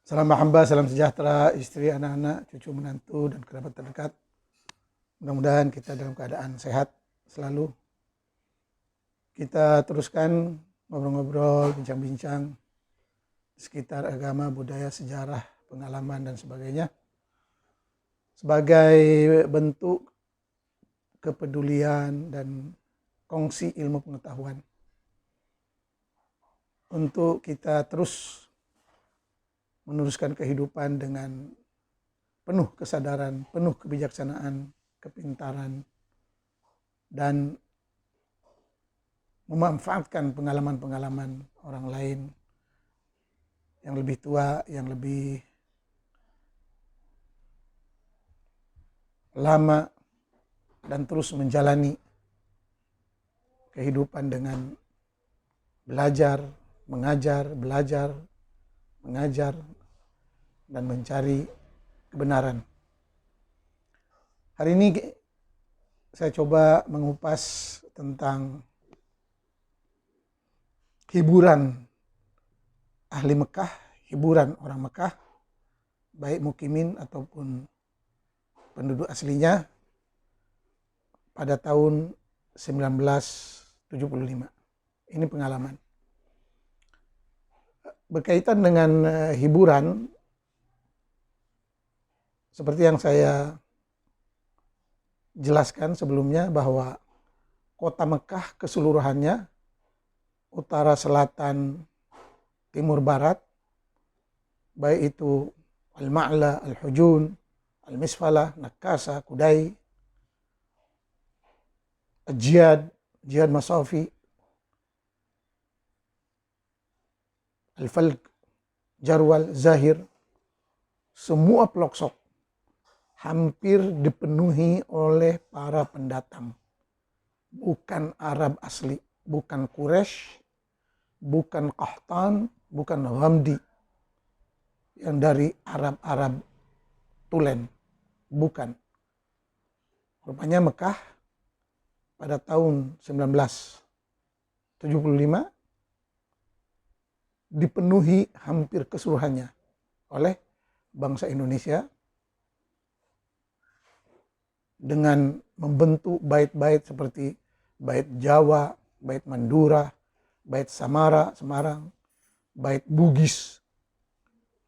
Salam hamba, salam sejahtera, istri, anak-anak, cucu, menantu, dan kerabat terdekat. Mudah-mudahan kita dalam keadaan sehat selalu. Kita teruskan ngobrol-ngobrol, bincang-bincang sekitar agama, budaya, sejarah, pengalaman, dan sebagainya. Sebagai bentuk kepedulian dan kongsi ilmu pengetahuan. Untuk kita terus meneruskan kehidupan dengan penuh kesadaran, penuh kebijaksanaan, kepintaran, dan memanfaatkan pengalaman-pengalaman orang lain yang lebih tua, yang lebih lama, dan terus menjalani kehidupan dengan belajar, mengajar, belajar, mengajar, dan mencari kebenaran. Hari ini saya coba mengupas tentang hiburan ahli Mekah, hiburan orang Mekah, baik mukimin ataupun penduduk aslinya pada tahun 1975. Ini pengalaman. Berkaitan dengan hiburan, seperti yang saya jelaskan sebelumnya bahwa kota Mekah keseluruhannya, utara, selatan, timur, barat, baik itu Al-Ma'la, Al-Hujun, Al-Misfalah, Nakasa, Kudai, Jiyad, Jiyad Masafi, Al-Falq, Jarwal, Zahir, semua pelosok hampir dipenuhi oleh para pendatang. Bukan Arab asli, bukan Quraisy, bukan Qahtan, bukan Ghamdi yang dari Arab-Arab Tulen, bukan. Rupanya Mekah pada tahun 1975 dipenuhi hampir keseluruhannya oleh bangsa Indonesia dengan membentuk bait-bait seperti bait Jawa, bait Mandura, bait Samara, Semarang, bait Bugis,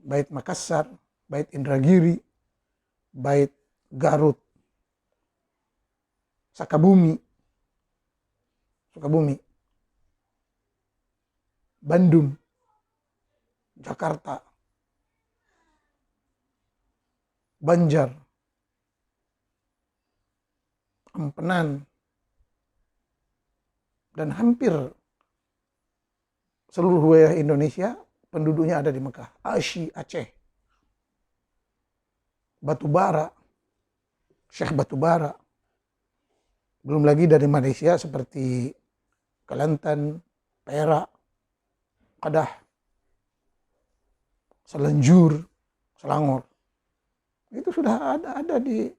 bait Makassar, bait Indragiri, bait Garut, Sukabumi, Bandung, Jakarta, Banjar, Empenan, dan hampir seluruh wilayah Indonesia penduduknya ada di Mekah. Asy, Aceh, Batubara, Syekh Batubara. Belum lagi dari Malaysia seperti Kelantan, Perak, Kedah, Selanjur, Selangor. Itu sudah ada di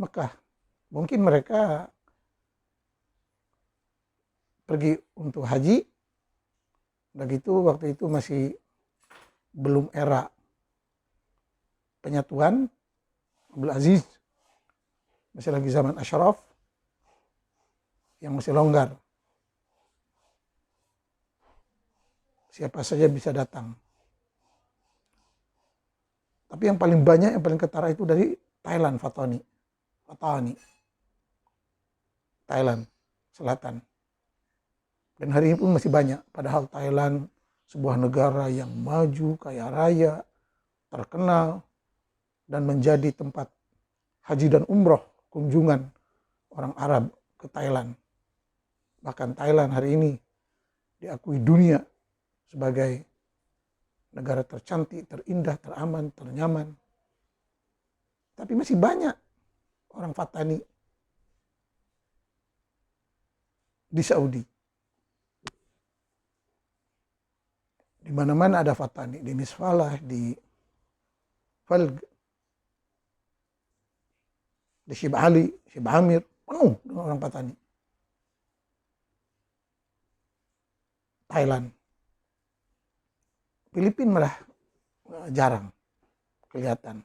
Mekah. Mungkin mereka pergi untuk haji, begitu waktu itu masih belum era penyatuan Abdul Aziz, masih lagi zaman Ashraf yang masih longgar, siapa saja bisa datang. Tapi yang paling banyak, yang paling ketara itu dari Thailand, Fatani, Thailand Selatan. Dan hari ini pun masih banyak, padahal Thailand sebuah negara yang maju, kaya raya, terkenal, dan menjadi tempat haji dan umroh kunjungan orang Arab ke Thailand. Bahkan Thailand hari ini diakui dunia sebagai negara tercantik, terindah, teraman, ternyaman. Tapi masih banyak orang Fatani di Saudi. Di mana-mana ada Fatani, di Misfalah, di Falq, di Syib Ali, Syib Amir, penuh dengan orang Fatani. Thailand. Filipina malah jarang kelihatan.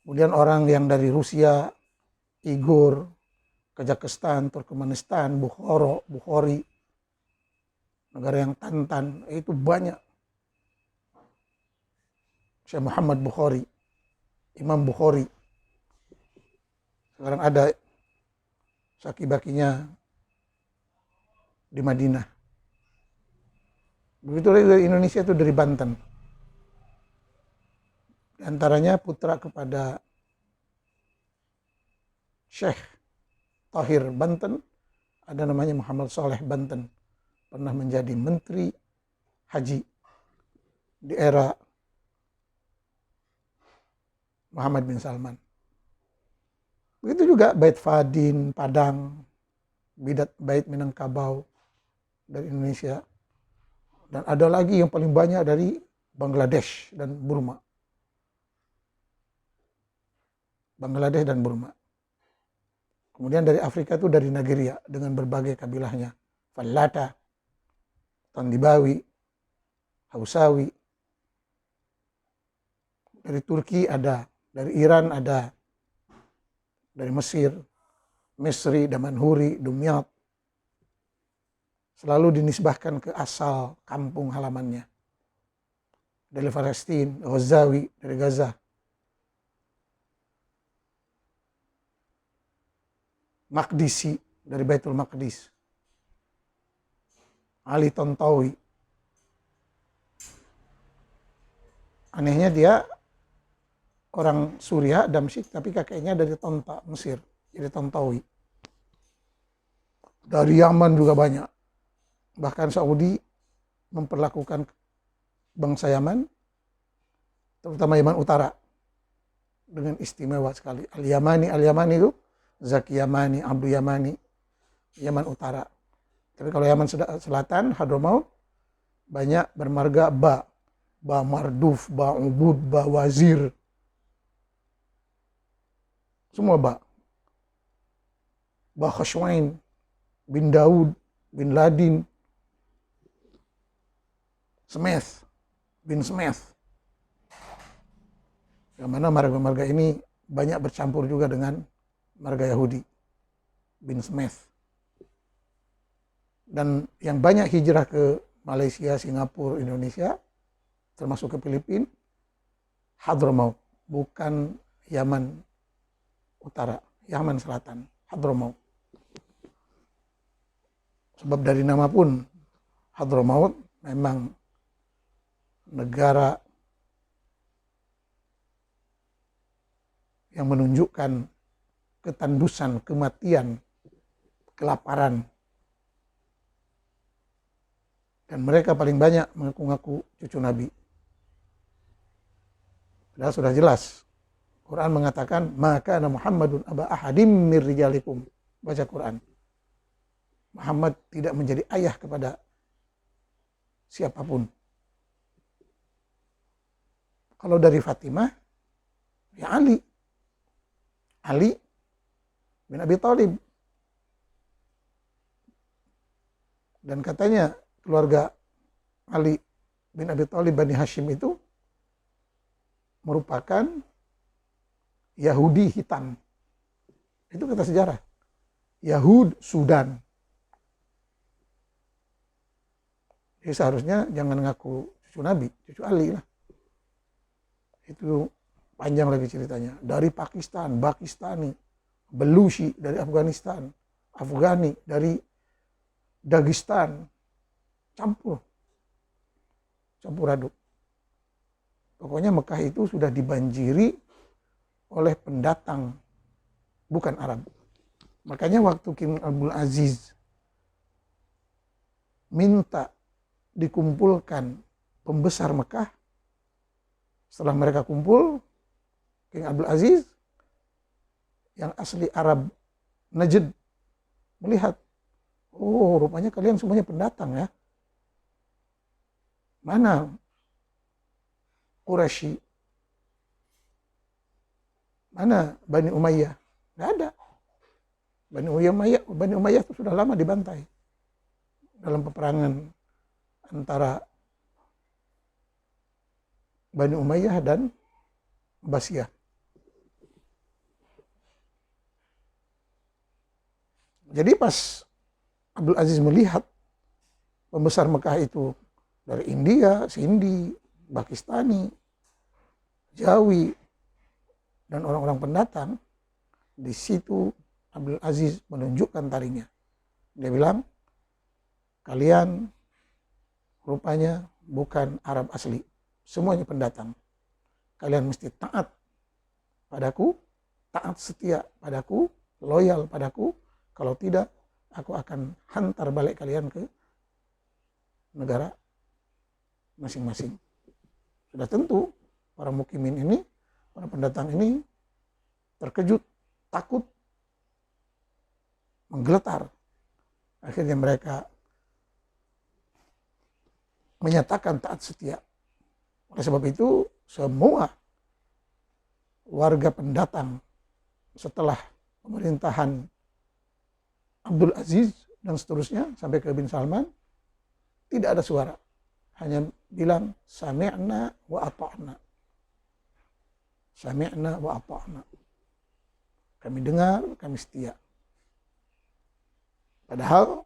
Kemudian orang yang dari Rusia, Igor, Kazakhstan, Turkmenistan, Bukhari, negara yang Tantan, itu banyak. Syekh Muhammad Bukhari, Imam Bukhari, sekarang ada saki-bakinya di Madinah. Begitu lagi dari Indonesia itu dari Banten. Di antaranya putra kepada Syekh Tahir Banten, ada namanya Muhammad Saleh Banten. Pernah menjadi menteri haji di era Muhammad bin Salman. Begitu juga Bait Fadin, Padang, Bait Minangkabau dari Indonesia. Dan ada lagi yang paling banyak dari Bangladesh dan Burma. Bangladesh dan Burma. Kemudian dari Afrika itu dari Nigeria dengan berbagai kabilahnya. Fallata, Tandibawi, Hausawi. Dari Turki ada, dari Iran ada, dari Mesir, Misri, Damanhuri, Dumyat. Selalu dinisbahkan ke asal kampung halamannya. Dari Palestina, Ghazawi, dari Gaza. Maqdisi, dari Baitul Maqdis. Ali Tontawi. Anehnya dia orang Suriah, Damsyik, tapi kakeknya dari Tonta, Mesir. Jadi Tontawi. Dari Yaman juga banyak. Bahkan Saudi memperlakukan bangsa Yaman, terutama Yaman Utara, dengan istimewa sekali. Al-Yamani itu, Zaki Yamani, Abdu Yamani, Yaman Utara. Tapi kalau Yaman Selatan, Hadramaut, banyak bermarga Ba Marduf, Ba Ubud, Ba Wazir. Semua Ba Khashwain, bin Daud, bin Ladin, Smith, bin Smith. Yang mana marga-marga ini banyak bercampur juga dengan marga Yahudi, bin Smith. Dan yang banyak hijrah ke Malaysia, Singapura, Indonesia, termasuk ke Filipina, Hadramaut, bukan Yaman Utara, Yaman Selatan, Hadramaut. Sebab dari nama pun Hadramaut memang negara yang menunjukkan ketandusan, kematian, kelaparan. Dan mereka paling banyak mengaku-ngaku cucu Nabi. Padahal sudah jelas. Quran mengatakan, maka Muhammadun aba ahadim mir rijalikum. Baca Quran. Muhammad tidak menjadi ayah kepada siapapun. Kalau dari Fatimah, ya Ali. Ali bin Abi Thalib. Dan katanya keluarga Ali bin Abi Thalib Bani Hashim itu merupakan Yahudi hitam. Itu kata sejarah. Yahud Sudan. Jadi seharusnya jangan ngaku cucu Nabi, cucu Ali lah. Itu panjang lagi ceritanya. Dari Pakistan, Pakistani, Belushi dari Afghanistan, Afghani dari Dagestan, campur aduk. Pokoknya Mekah itu sudah dibanjiri oleh pendatang, bukan Arab. Makanya waktu King Abdul Aziz minta dikumpulkan pembesar Mekah, setelah mereka kumpul, King Abdul Aziz yang asli Arab Najd melihat, oh rupanya kalian semuanya pendatang ya. Mana Quraisy? Mana Bani Umayyah? Nggak ada. Bani Umayyah itu sudah lama dibantai dalam peperangan antara Bani Umayyah dan Abbasiyah. Jadi pas Abdul Aziz melihat pembesar Mekah itu dari India, Sindi, Pakistani, Jawi, dan orang-orang pendatang, di situ Abdul Aziz menunjukkan taringnya. Dia bilang, kalian rupanya bukan Arab asli, semuanya pendatang. Kalian mesti taat padaku, taat setia padaku, loyal padaku. Kalau tidak, aku akan hantar balik kalian ke negara masing-masing. Sudah tentu para mukimin ini, para pendatang ini terkejut, takut, menggeletar. Akhirnya mereka menyatakan taat setia. Oleh sebab itu, semua warga pendatang setelah pemerintahan Abdul Aziz dan seterusnya sampai ke bin Salman, tidak ada suara. Hanya bilang, sami'na wa ata'na. Sami'na wa ata'na. Kami dengar, kami setia. Padahal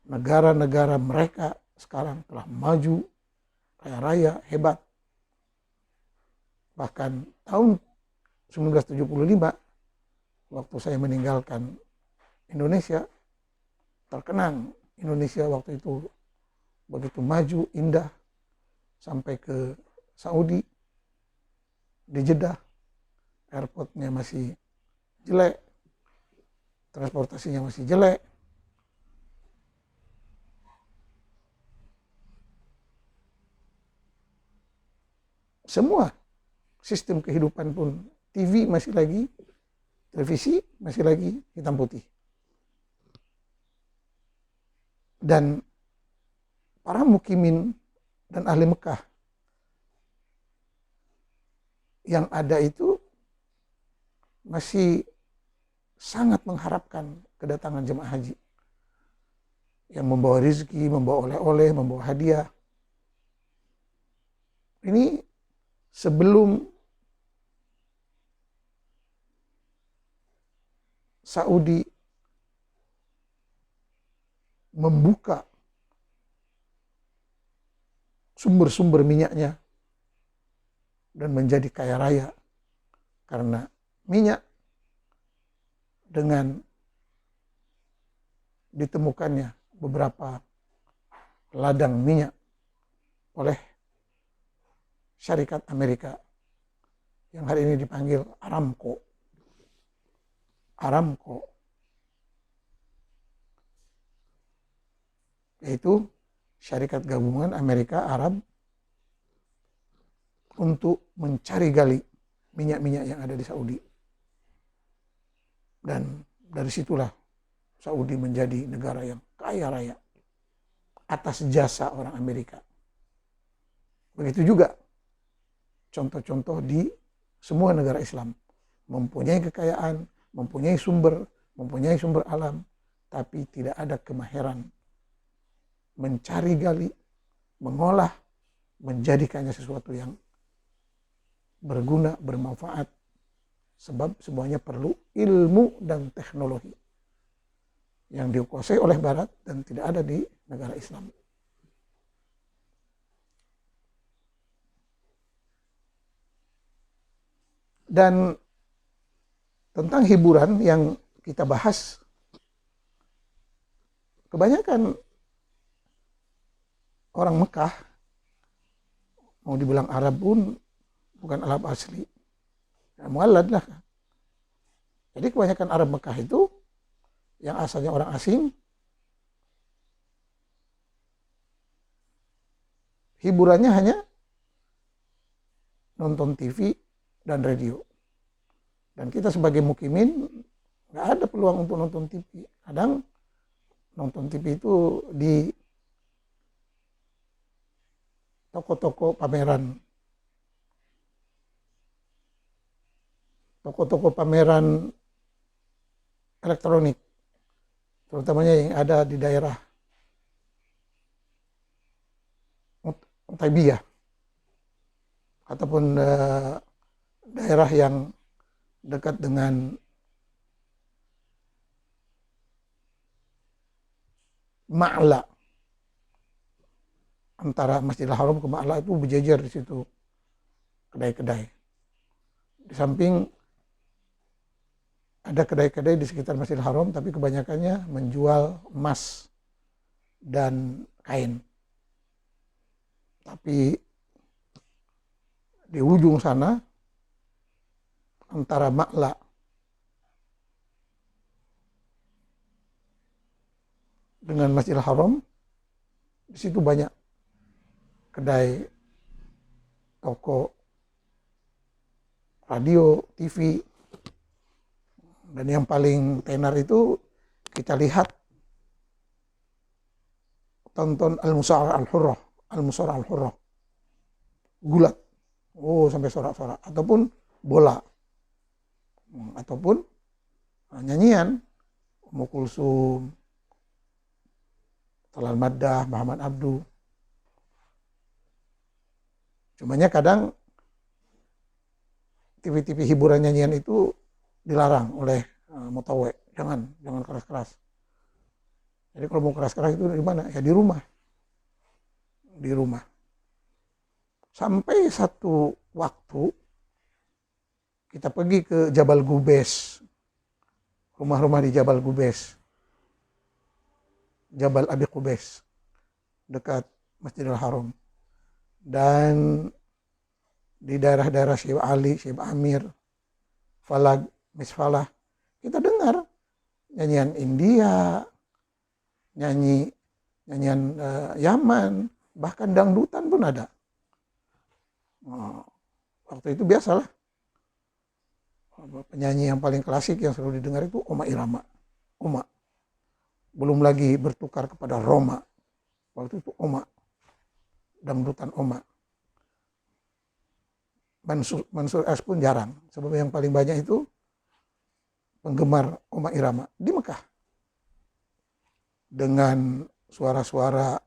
negara-negara mereka sekarang telah maju, kaya raya, hebat. Bahkan tahun 1975, waktu saya meninggalkan Indonesia, terkenang Indonesia waktu itu begitu maju, indah, sampai ke Saudi, di Jeddah, airportnya masih jelek, transportasinya masih jelek. Semua sistem kehidupan pun, TV masih lagi, televisi masih lagi hitam putih. Dan para mukimin dan ahli Mekah yang ada itu masih sangat mengharapkan kedatangan jemaah haji yang membawa rezeki, membawa oleh-oleh, membawa hadiah. Ini sebelum Saudi membuka sumber-sumber minyaknya dan menjadi kaya raya karena minyak, dengan ditemukannya beberapa ladang minyak oleh syarikat Amerika yang hari ini dipanggil Aramco. Aramco yaitu syarikat gabungan Amerika Arab untuk mencari gali minyak-minyak yang ada di Saudi. Dan dari situlah Saudi menjadi negara yang kaya raya atas jasa orang Amerika. Begitu juga contoh-contoh di semua negara Islam. Mempunyai kekayaan, mempunyai sumber alam, tapi tidak ada kemahiran mencari gali, mengolah, menjadikannya sesuatu yang berguna, bermanfaat. Sebab semuanya perlu ilmu dan teknologi yang dikuasai oleh Barat dan tidak ada di negara Islam. Dan tentang hiburan yang kita bahas, kebanyakan orang Mekah, mau dibilang Arab pun bukan Arab asli, ya, mualad lah. Jadi kebanyakan Arab Mekah itu yang asalnya orang asing, hiburannya hanya nonton TV dan radio. Dan kita sebagai mukimin nggak ada peluang untuk nonton TV. Kadang nonton TV itu di toko-toko pameran, toko-toko pameran elektronik, terutamanya yang ada di daerah Taibiyah. ataupun daerah yang dekat dengan Ma'la, antara Masjidil Haram ke Ma'la itu berjejer di situ kedai-kedai. Di samping ada kedai-kedai di sekitar Masjidil Haram, tapi kebanyakannya menjual emas dan kain. Tapi di ujung sana, antara Ma'la dengan Masjidil Haram, di situ banyak kedai, toko, radio, TV. Dan yang paling tenar itu kita lihat tonton Al-Musa'arah Al-Hurrah, Al-Musa'arah Al-Hurrah. Gulat. Oh, sampai sorak-sorak. Ataupun bola. Ataupun nyanyian. Ummu Kulsum, Talal Maddah, Muhammad Abdu. Cumanya kadang TV-TV hiburan nyanyian itu dilarang oleh Mutawe. Jangan keras-keras. Jadi kalau mau keras-keras itu di mana? Ya di rumah. Di rumah. Sampai satu waktu kita pergi ke Jabal Gubes. Rumah-rumah di Jabal Gubes. Jabal Abi Qubais. Dekat Masjidil Haram. Dan di daerah-daerah Syekh Ali, Syekh Amir, Falag, Misfalah, kita dengar nyanyian India, nyanyian Yaman, bahkan dangdutan pun ada. Waktu itu biasalah. Penyanyi yang paling klasik yang selalu didengar itu Oma Irama. Oma. Belum lagi bertukar kepada Roma. Waktu itu Oma. Dangdutan Oma. Mansur S pun jarang. Sebab yang paling banyak itu penggemar Oma Irama di Mekah. Dengan suara-suara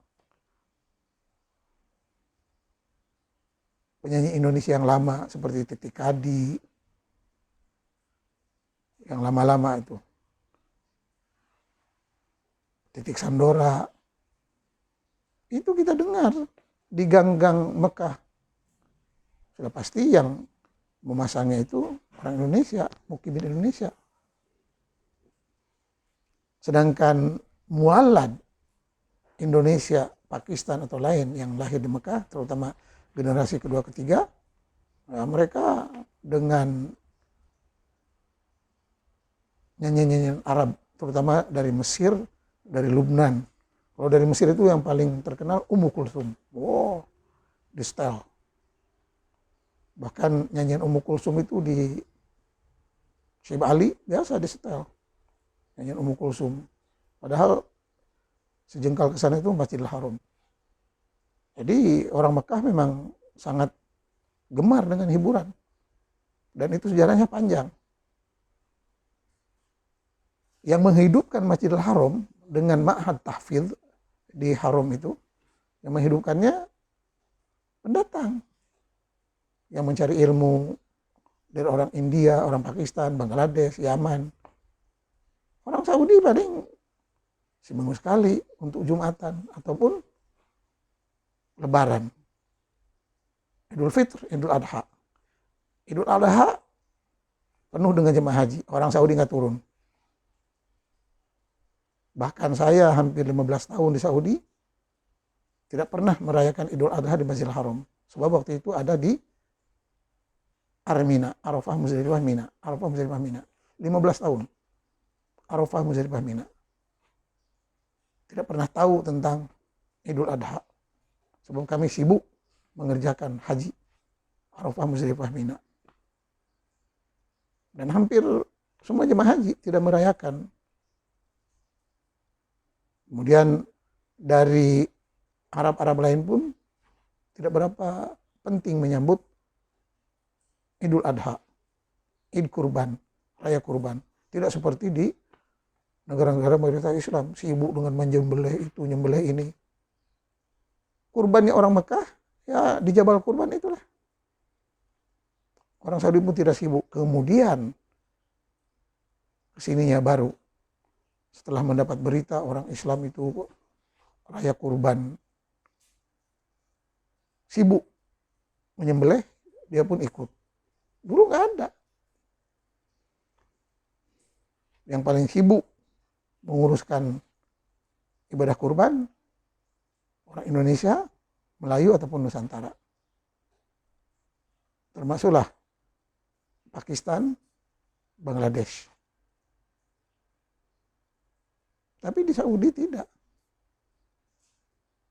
penyanyi Indonesia yang lama seperti Titi Kadi, yang lama-lama itu. Titik Sandora. Itu kita dengar di gang-gang Mekah. Sudah pasti yang memasangnya itu orang Indonesia, mukimin Indonesia. Sedangkan mualad Indonesia, Pakistan atau lain yang lahir di Mekah, terutama generasi kedua ketiga, mereka dengan nyanyian-nyanyian Arab, terutama dari Mesir, dari Lubnan. Kalau dari Mesir itu yang paling terkenal Ummu Kulsum. Wow, di setel. Bahkan nyanyian Ummu Kulsum itu di Syekh Ali biasa di setel. Nyanyian Ummu Kulsum. Padahal sejengkal ke sana itu Masjidil Haram. Jadi orang Mekah memang sangat gemar dengan hiburan. Dan itu sejarahnya panjang. Yang menghidupkan Masjidil Haram dengan ma'had tahfidz di Haram itu, yang menghidupkannya pendatang yang mencari ilmu dari orang India, orang Pakistan, Bangladesh, Yaman. Orang Saudi paling seminggu sekali untuk Jumatan ataupun Lebaran, Idul Fitr, Idul Adha. Idul Adha penuh dengan jemaah haji, orang Saudi nggak turun. Bahkan saya hampir 15 tahun di Saudi tidak pernah merayakan Idul Adha di Masjidil Haram. Sebab waktu itu ada di Armina, Arafah, Muzdalifah, Mina. Arafah, Muzdalifah, Mina. 15 tahun. Arafah, Muzdalifah, Mina. Tidak pernah tahu tentang Idul Adha. Sebelum kami sibuk mengerjakan haji. Arafah, Muzdalifah, Mina. Dan hampir semua jemaah haji tidak merayakan. Kemudian dari Arab-Arab lain pun tidak berapa penting menyambut Idul Adha, Id Kurban, Raya Kurban. Tidak seperti di negara-negara mayoritas Islam, sibuk dengan menyembelih itu, nyembelih ini. Kurbannya orang Mekah, ya di Jabal Kurban itulah. Orang Saudi pun tidak sibuk. Kemudian kesininya baru setelah mendapat berita orang Islam itu raya kurban, sibuk menyembelih, dia pun ikut. Dulu nggak ada. Yang paling sibuk menguruskan ibadah kurban orang Indonesia, Melayu ataupun Nusantara. Termasuklah Pakistan, Bangladesh. Tapi di Saudi tidak.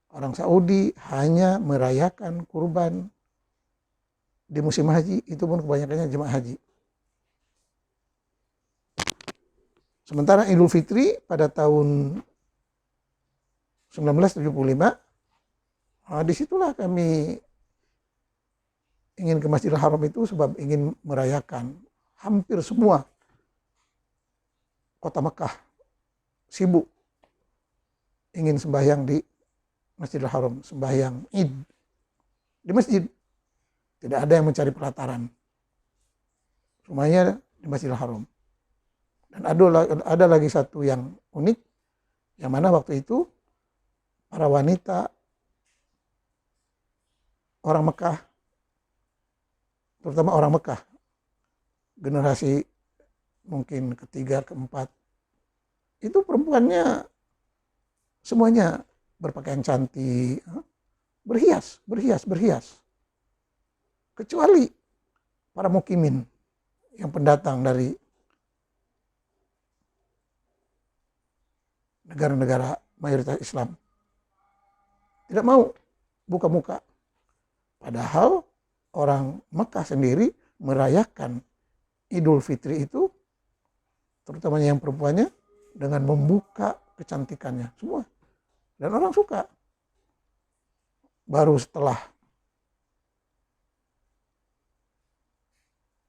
Orang Saudi hanya merayakan kurban di musim haji, itu pun kebanyakannya jemaah haji. Sementara Idul Fitri pada tahun 1975, disitulah kami ingin ke Masjidil Haram itu sebab ingin merayakan. Hampir semua kota Mekah sibuk ingin sembahyang di Masjidil Haram, sembahyang Id di masjid. Tidak ada yang mencari pelataran. Semuanya di Masjidil Haram. Dan ada lagi satu yang unik, yang mana waktu itu para wanita orang Mekah, terutama orang Mekah, generasi mungkin ketiga, keempat, itu perempuannya semuanya berpakaian cantik, berhias. Kecuali para mukimin yang pendatang dari negara-negara mayoritas Islam. Tidak mau buka muka. Padahal orang Mekah sendiri merayakan Idul Fitri itu, terutamanya yang perempuannya, dengan membuka kecantikannya semua. Dan orang suka. Baru setelah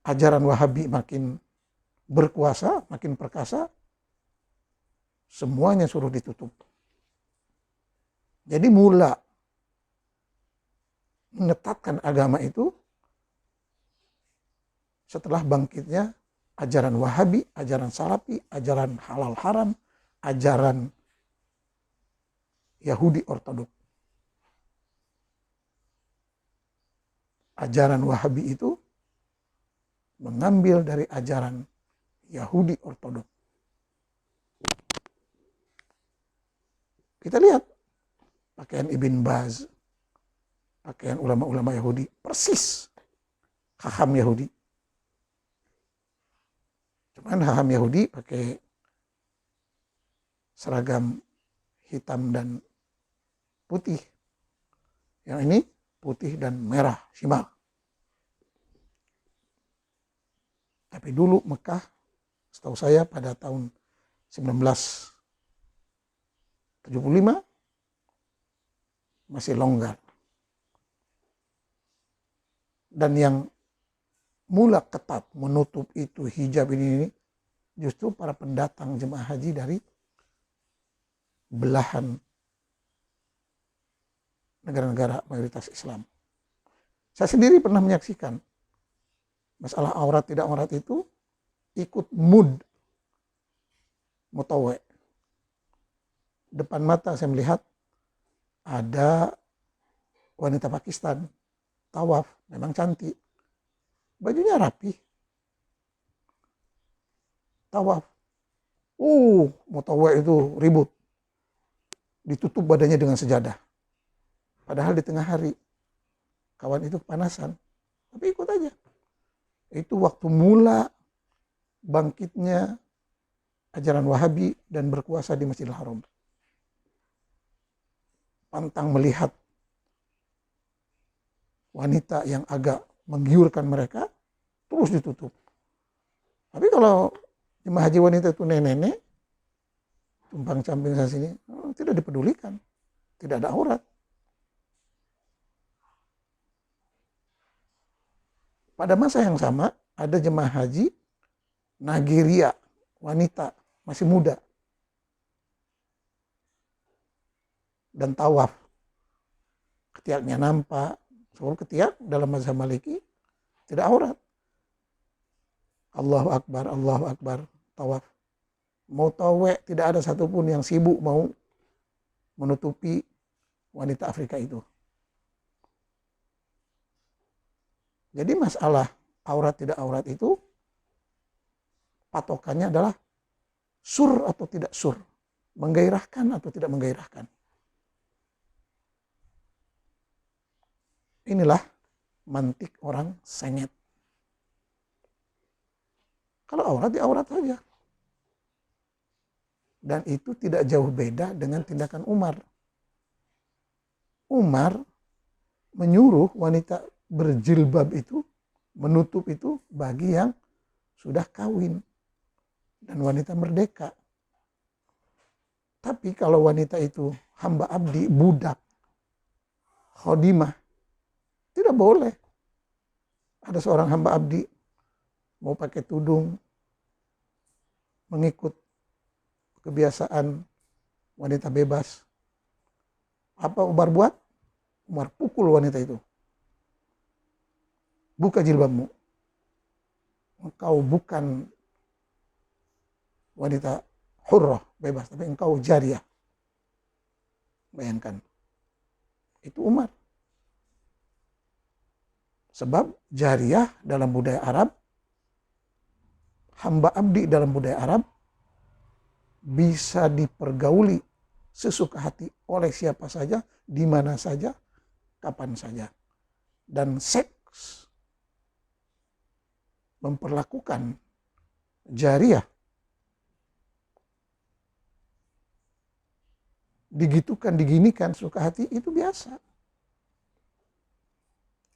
ajaran Wahabi makin berkuasa, makin perkasa, semuanya suruh ditutup. Jadi mula menetapkan agama itu setelah bangkitnya ajaran Wahabi, ajaran Salafi, ajaran halal haram, ajaran Yahudi Ortodok. Ajaran Wahabi itu mengambil dari ajaran Yahudi Ortodok. Kita lihat pakaian Ibn Baz, pakaian ulama-ulama Yahudi, persis haham Yahudi. Cuman haham Yahudi pakai seragam hitam dan putih. Yang ini putih dan merah, shimal. Tapi dulu Mekah, setahu saya pada tahun 1975 masih longgar. Dan yang mula ketat menutup itu hijab ini justru para pendatang jemaah haji dari belahan negara-negara mayoritas Islam. Saya sendiri pernah menyaksikan masalah aurat tidak aurat itu ikut mutawe. Depan mata saya melihat ada wanita Pakistan tawaf, memang cantik, bajunya rapi, tawaf. Mutawe itu ribut, ditutup badannya dengan sejadah. Padahal di tengah hari kawan itu kepanasan, tapi ikut aja. Itu waktu mula bangkitnya ajaran Wahabi dan berkuasa di Masjidil Haram. Pantang melihat wanita yang agak menggiurkan mereka, terus ditutup. Tapi kalau jemaah haji wanita itu nenek-nenek, tumpang camping sana sini, tidak dipedulikan, tidak ada aurat. Pada masa yang sama, ada jemaah haji Nigeria, wanita, masih muda. Dan tawaf. Ketiaknya nampak. Soal ketiak dalam mazhab Maliki tidak aurat. Allahu Akbar, tawaf. Mau tawek, tidak ada satupun yang sibuk mau menutupi wanita Afrika itu. Jadi masalah aurat tidak aurat itu patokannya adalah sur atau tidak sur, menggairahkan atau tidak menggairahkan. Inilah mantik orang sengit. Kalau aurat ya aurat saja. Dan itu tidak jauh beda dengan tindakan Umar. Umar menyuruh wanita berjilbab itu, menutup itu bagi yang sudah kawin dan wanita merdeka. Tapi kalau wanita itu hamba abdi, budak, khodimah, tidak boleh. Ada seorang hamba abdi mau pakai tudung, mengikut kebiasaan wanita bebas. Apa Umar buat? Umar pukul wanita itu. Buka jilbabmu. Engkau bukan wanita hurrah, bebas, tapi engkau jariyah. Bayangkan. Itu Umar. Sebab jariyah dalam budaya Arab, hamba abdi dalam budaya Arab, bisa dipergauli sesuka hati oleh siapa saja, di mana saja, kapan saja. Dan seks memperlakukan jariyah digitukan, diginikan suka hati itu biasa.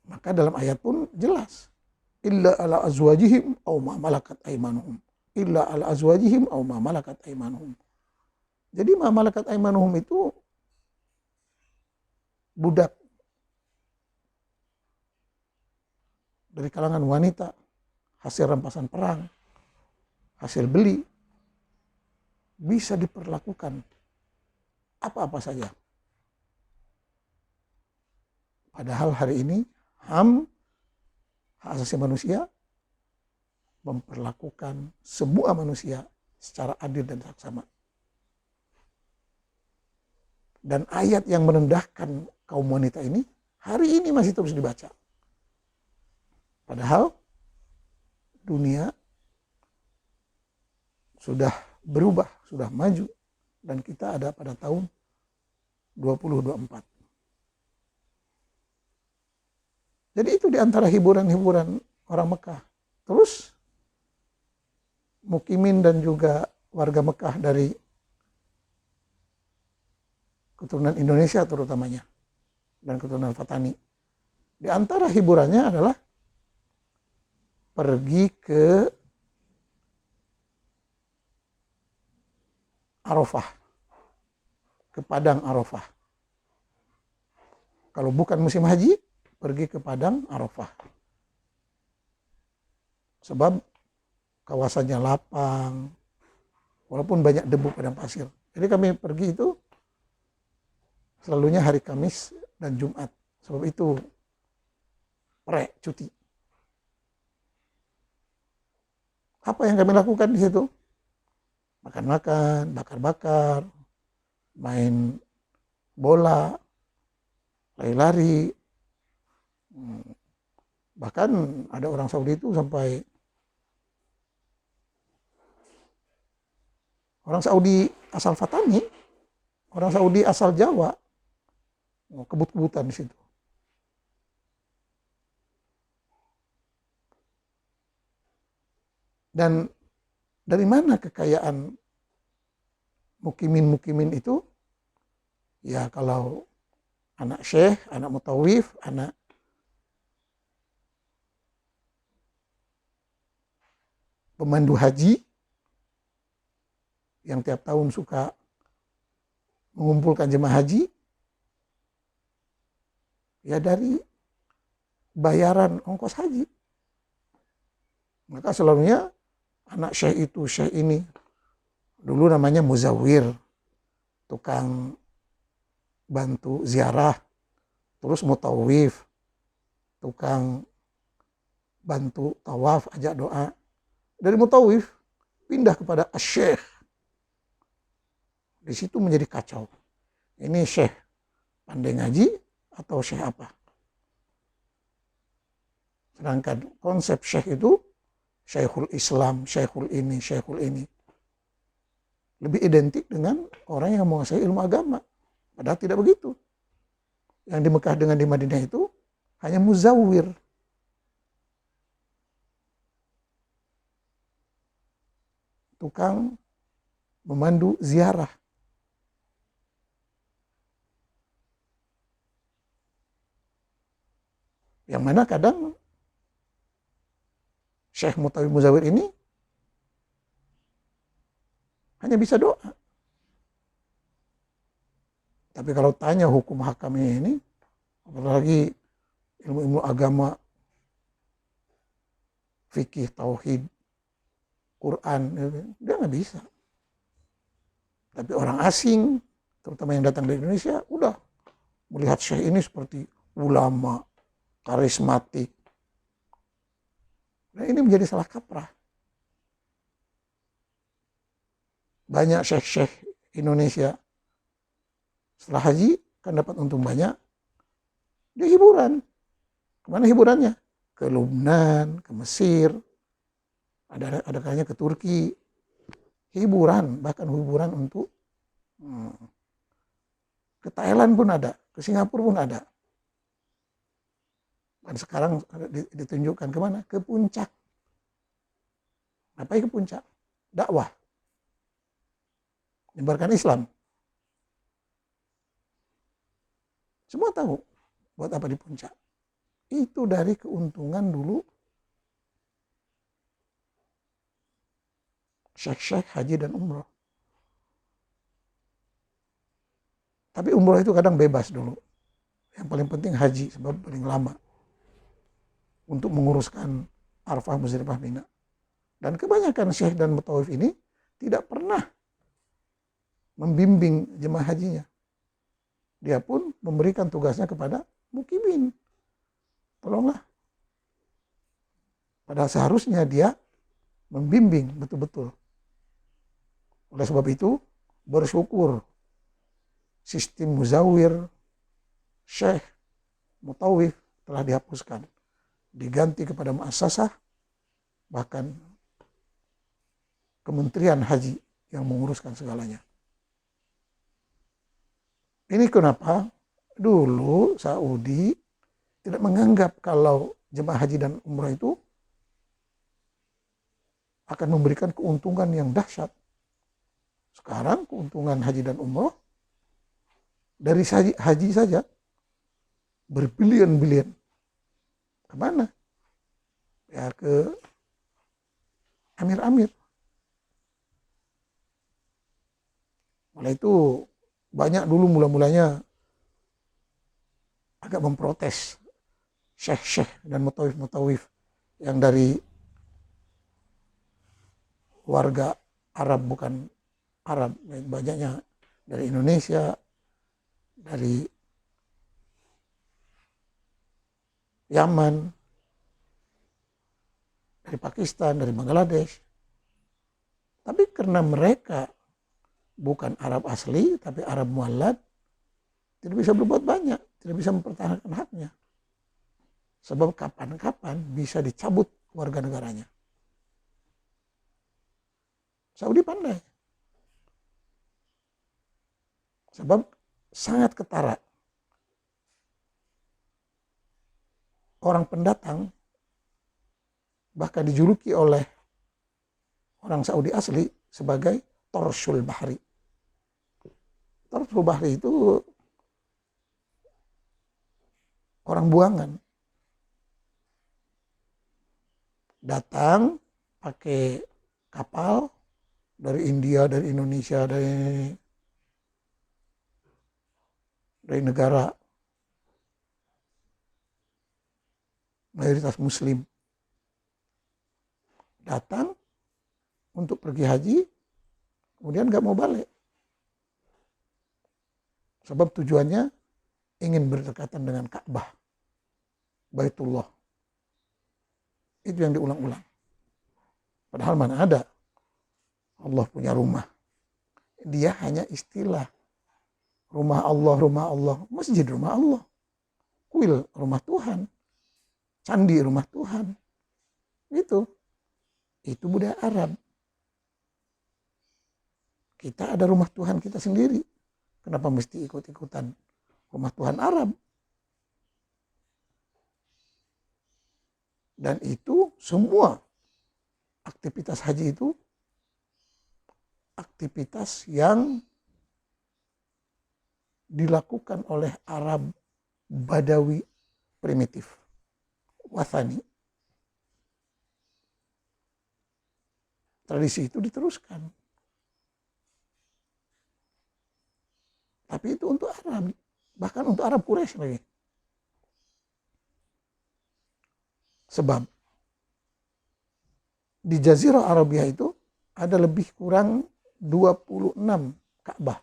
Maka dalam ayat pun jelas, illa ala azwajihim aw ma malakat aymanuhum, illa ala azwajihim aw ma malakat aymanuhum. Jadi ma malakat aymanuhum itu budak dari kalangan wanita, hasil rampasan perang, hasil beli, bisa diperlakukan apa-apa saja. Padahal hari ini HAM, hak asasi manusia, memperlakukan semua manusia secara adil dan saksama. Dan ayat yang merendahkan kaum wanita ini, hari ini masih terus dibaca. Padahal dunia sudah berubah, sudah maju. Dan kita ada pada tahun 2024. Jadi itu diantara hiburan-hiburan orang Mekah. Terus mukimin dan juga warga Mekah dari keturunan Indonesia terutamanya dan keturunan Fatani. Di antara hiburannya adalah pergi ke Arafah, ke Padang Arafah. Kalau bukan musim haji, pergi ke Padang Arafah. Sebab kawasannya lapang, walaupun banyak debu padang pasir. Jadi kami pergi itu selalunya hari Kamis dan Jumat. Sebab itu cuti. Apa yang kami lakukan di situ? Makan-makan, bakar-bakar, main bola, lari-lari. Bahkan ada orang Saudi itu sampai orang Saudi asal Fatani, orang Saudi asal Jawa, kebut-kebutan di situ. Dan dari mana kekayaan mukimin-mukimin itu? Ya kalau anak syekh, anak mutawif, anak pemandu haji yang tiap tahun suka mengumpulkan jemaah haji, ya dari bayaran ongkos haji. Maka selalunya anak syekh itu, syekh ini, dulu namanya muzawir, tukang bantu ziarah, terus mutawif, tukang bantu tawaf, ajak doa, Dari mutawif pindah kepada asyikh. Di situ menjadi kacau. Ini syekh pandai ngaji atau syekh apa? Sedangkan konsep syekh itu syekhul Islam, syekhul ini. Lebih identik dengan orang yang menguasai ilmu agama. Padahal tidak begitu. Yang di Mekah dengan di Madinah itu hanya muzawwir. Tukang memandu ziarah. Yang mana kadang Syekh Mutawif Muzawir ini hanya bisa doa. Tapi kalau tanya hukum hakamnya ini, apalagi ilmu-ilmu agama, fikih, tauhid, Quran, dia nggak bisa. Tapi orang asing, terutama yang datang dari Indonesia, udah melihat Syekh ini seperti ulama, karismatik. Nah ini menjadi salah kaprah. Banyak syekh-syekh Indonesia setelah haji kan dapat untung banyak. Dia hiburan. Kemana hiburannya? Ke Lubnan, ke Mesir, ada kalanya ke Turki. Hiburan, bahkan hiburan untuk ke Thailand pun ada, ke Singapura pun ada. Dan sekarang ditunjukkan kemana? Ke puncak. Ngapain ke puncak? Dakwah. Menyebarkan Islam. Semua tahu buat apa di puncak. Itu dari keuntungan dulu syekh-syekh haji dan umroh. Tapi umroh itu kadang bebas dulu. Yang paling penting haji, sebab paling lama. Untuk menguruskan Arafah, Muzdalifah, Mina. Dan kebanyakan syekh dan mutawif ini tidak pernah membimbing jemaah hajinya. Dia pun memberikan tugasnya kepada mukimin. Tolonglah. Padahal seharusnya dia membimbing betul-betul. Oleh sebab itu, bersyukur sistem muzawir, syekh, mutawif telah dihapuskan. Diganti kepada muassasah, bahkan Kementerian Haji yang menguruskan segalanya. Ini kenapa dulu Saudi tidak menganggap kalau jemaah haji dan umrah itu akan memberikan keuntungan yang dahsyat. Sekarang keuntungan haji dan umrah dari haji saja berbilion-bilion. Kemana? Ya ke amir-amir. Mulai itu banyak dulu mula-mulanya agak memprotes syekh-syekh dan mutawif-mutawif yang dari warga Arab bukan Arab, banyaknya dari Indonesia, dari Yaman, dari Pakistan, dari Bangladesh. Tapi karena mereka bukan Arab asli, tapi Arab mualad, tidak bisa berbuat banyak, tidak bisa mempertahankan haknya. Sebab kapan-kapan bisa dicabut warga negaranya. Saudi pandai. Sebab sangat ketara. Orang pendatang bahkan dijuluki oleh orang Saudi asli sebagai Torsul Bahri. Torsul Bahri itu orang buangan. Datang pakai kapal dari India, dari Indonesia, dari negara mayoritas muslim. Datang untuk pergi haji, kemudian gak mau balik. Sebab tujuannya ingin berdekatan dengan Ka'bah, Baitullah. Itu yang diulang-ulang. Padahal mana ada Allah punya rumah. Dia hanya istilah. Rumah Allah, masjid rumah Allah. Kuil rumah Tuhan. Candi rumah Tuhan. Itu budaya Arab. Kita ada rumah Tuhan kita sendiri. Kenapa mesti ikut-ikutan rumah Tuhan Arab? Dan itu semua aktivitas haji itu aktivitas yang dilakukan oleh Arab Badawi primitif, Wathani. Tradisi itu diteruskan. Tapi itu untuk Arab, bahkan untuk Arab Quraisy lagi. Sebab di Jazirah Arabia itu ada lebih kurang 26 Ka'bah.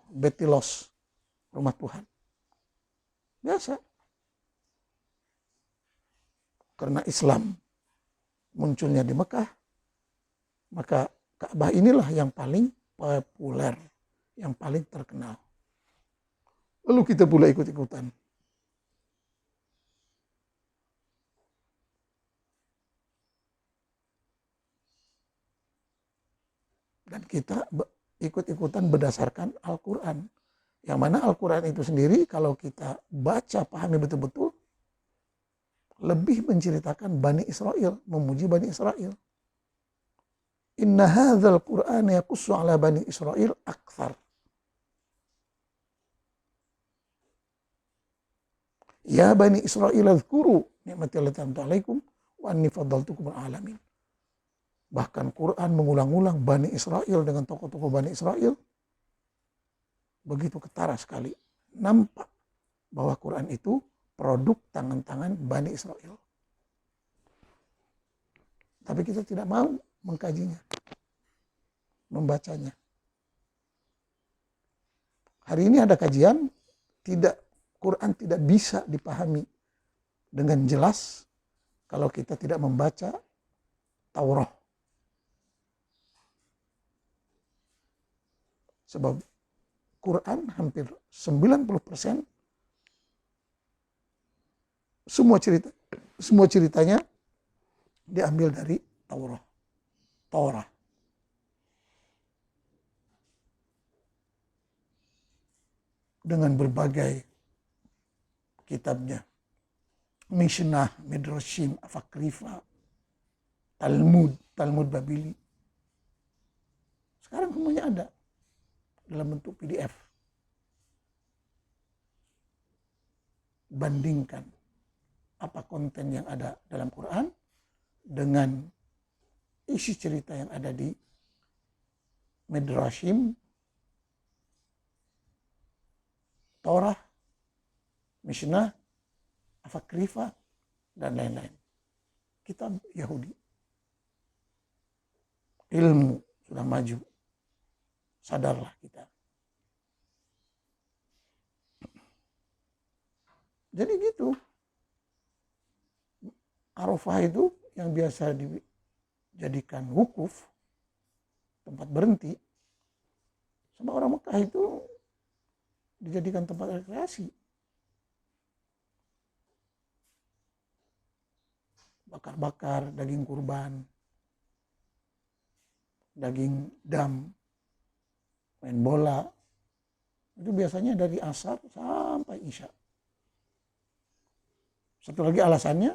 Betilos, rumah Tuhan. Biasa. Karena Islam munculnya di Mekah, maka Ka'bah inilah yang paling populer, yang paling terkenal. Lalu kita pula ikut-ikutan. Dan kita ikut-ikutan berdasarkan Al-Quran. Yang mana Al-Quran itu sendiri kalau kita baca, pahami betul-betul, lebih menceritakan Bani Israel, memuji Bani Israel. Inna hadzal Qur'an yaqussu ala Bani Israel akthar. Ya Bani Israel adhkuru ni'mati allati an'amtu 'alaikum wa anni faddaltukum 'alal 'alamin. Bahkan Quran mengulang-ulang Bani Israel dengan tokoh-tokoh Bani Israel. Begitu ketara sekali. Nampak bahwa Quran itu produk tangan-tangan Bani Israel. Tapi kita tidak mau mengkajinya, membacanya. Hari ini ada kajian, Quran tidak bisa dipahami dengan jelas kalau kita tidak membaca Taurat. Sebab Quran hampir 90% semua ceritanya diambil dari Taurat. Dengan berbagai kitabnya. Mishnah, Midrashim, Apokrifa, Talmud Babili. Sekarang semuanya ada dalam bentuk PDF. Bandingkan apa konten yang ada dalam Quran dengan isi cerita yang ada di Midrashim, Torah, Mishnah, Apokrifa, dan lain-lain. Kitab Yahudi. Ilmu sudah maju. Sadarlah kita. Jadi gitu. Arafah itu yang biasa dijadikan wukuf, tempat berhenti, sama orang Mekah itu dijadikan tempat rekreasi. Bakar-bakar daging kurban, daging dam, main bola. Itu biasanya dari asar sampai isya. Satu lagi alasannya,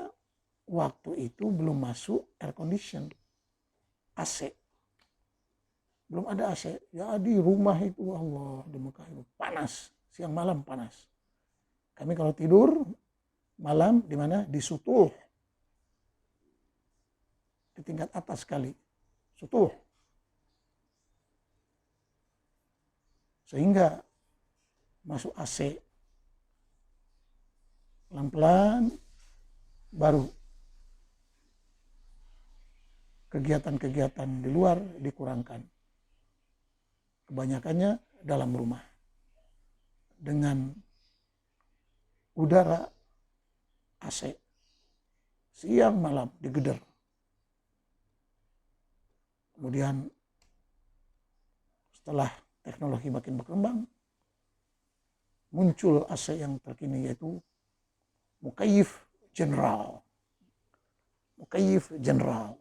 waktu itu belum masuk air condition, AC. Belum ada AC. Jadi rumah itu, Allah, di Mekah itu panas. Siang malam panas. Kami kalau tidur malam di mana? Di sutuh. Di tingkat atas sekali. Sutuh. Sehingga masuk AC. Pelan-pelan baru kegiatan-kegiatan di luar dikurangkan. Kebanyakannya dalam rumah. Dengan udara AC. Siang malam digeder. Kemudian setelah teknologi makin berkembang, muncul AC yang terkini yaitu mukayyif general. Mukayyif general.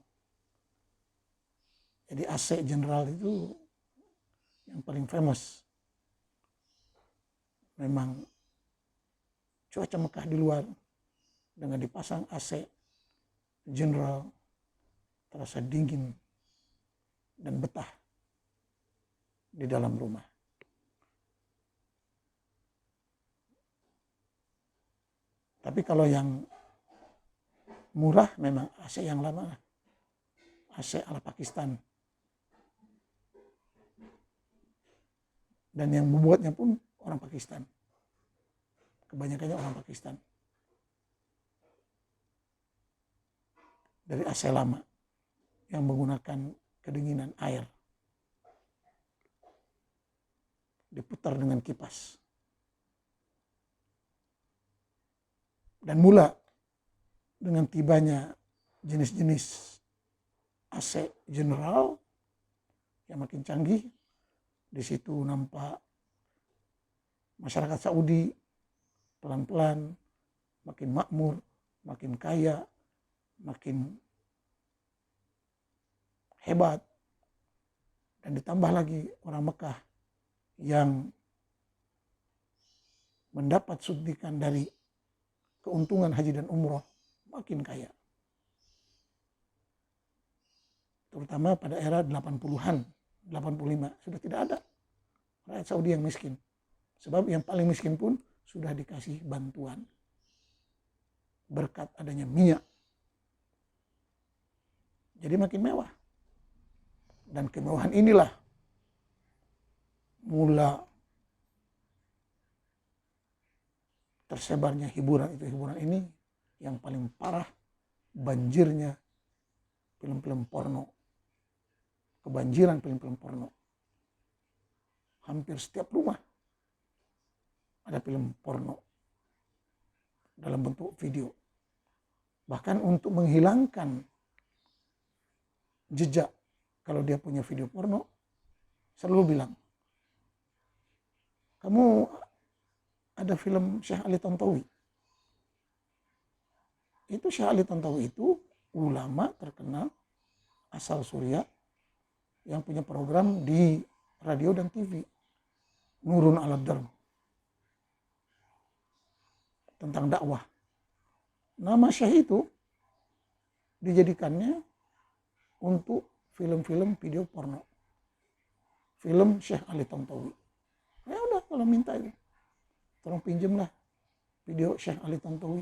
Jadi AC general itu yang paling famous. Memang cuaca Mekah di luar dengan dipasang AC general terasa dingin dan betah di dalam rumah. Tapi kalau yang murah memang AC yang lama, AC ala Pakistan. Dan yang membuatnya pun orang Pakistan. Kebanyakannya orang Pakistan. Dari AC lama yang menggunakan kedinginan air. Diputar dengan kipas. Dan mula dengan tibanya jenis-jenis AC general yang makin canggih, di situ nampak masyarakat Saudi pelan-pelan makin makmur, makin kaya, makin hebat. Dan ditambah lagi orang Mekah yang mendapat suntikan dari keuntungan haji dan umroh makin kaya. Terutama pada era 80-an, 85 sudah tidak ada rakyat Saudi yang miskin. Sebab yang paling miskin pun sudah dikasih bantuan berkat adanya minyak. Jadi makin mewah. Dan kemewahan inilah mula tersebarnya hiburan ini yang paling parah, banjirnya film-film porno. Kebanjiran film-film porno. Hampir setiap rumah ada film porno dalam bentuk video. Bahkan untuk menghilangkan jejak kalau dia punya video porno, selalu bilang, kamu ada film Syekh Ali Tantawi. Itu Syekh Ali Tantawi itu ulama terkenal asal Suriah yang punya program di radio dan TV. Nurun ala Darb. Tentang dakwah. Nama Syekh itu dijadikannya untuk film-film video porno. Film Syekh Ali Tantawi. Ya udah kalau minta itu. Tolong pinjemlah video Syekh Ali Tantawi.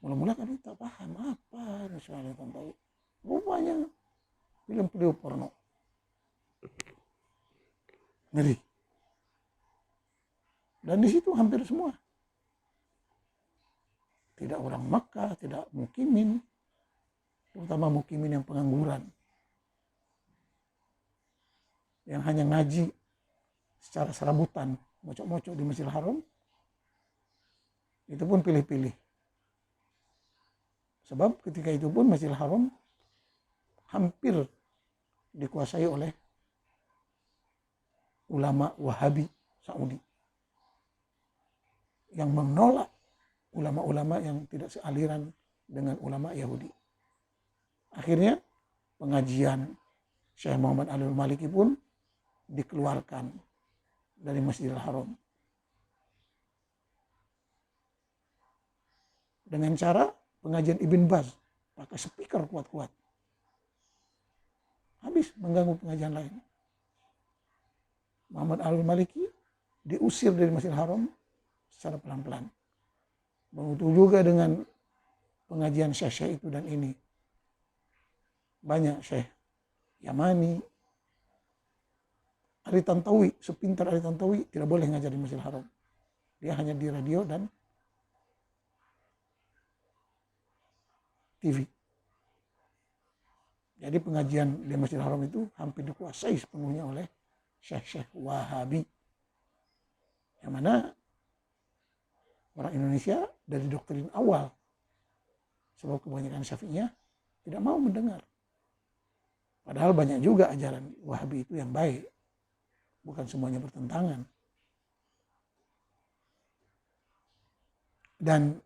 Mula-mula kami tak paham apa Syekh Ali Tantawi. Rupanya film video porno. Ngeri. Dan di situ hampir semua. Tidak orang Makkah, tidak mukimin. Terutama mukimin yang pengangguran. Yang hanya ngaji secara serabutan, mocok-mocok di Masjidil Haram. Itu pun pilih-pilih. Sebab ketika itu pun Masjidil Haram hampir dikuasai oleh ulama Wahabi Saudi. Yang menolak ulama-ulama yang tidak sealiran dengan ulama Yahudi. Akhirnya pengajian Syekh Muhammad Al-Maliki pun dikeluarkan dari Masjidil Haram. Dengan cara pengajian Ibn Baz pakai speaker kuat-kuat. Habis mengganggu pengajian lain. Muhammad Al-Maliki diusir dari Masjidil Haram secara pelan-pelan. Begitu juga dengan pengajian syekh-syekh itu dan ini. Banyak Syekh Yamani, Ali Tantawi, sepintar Ali Tantawi tidak boleh ngajar di Masjidil Haram. Dia hanya di radio dan TV. Jadi pengajian di Masjidil Haram itu hampir dikuasai sepenuhnya oleh syekh-syekh Wahabi. Yang mana orang Indonesia dari doktrin awal, sebab kebanyakan Syafi'iyah tidak mau mendengar. Padahal banyak juga ajaran Wahabi itu yang baik. Bukan semuanya bertentangan. Dan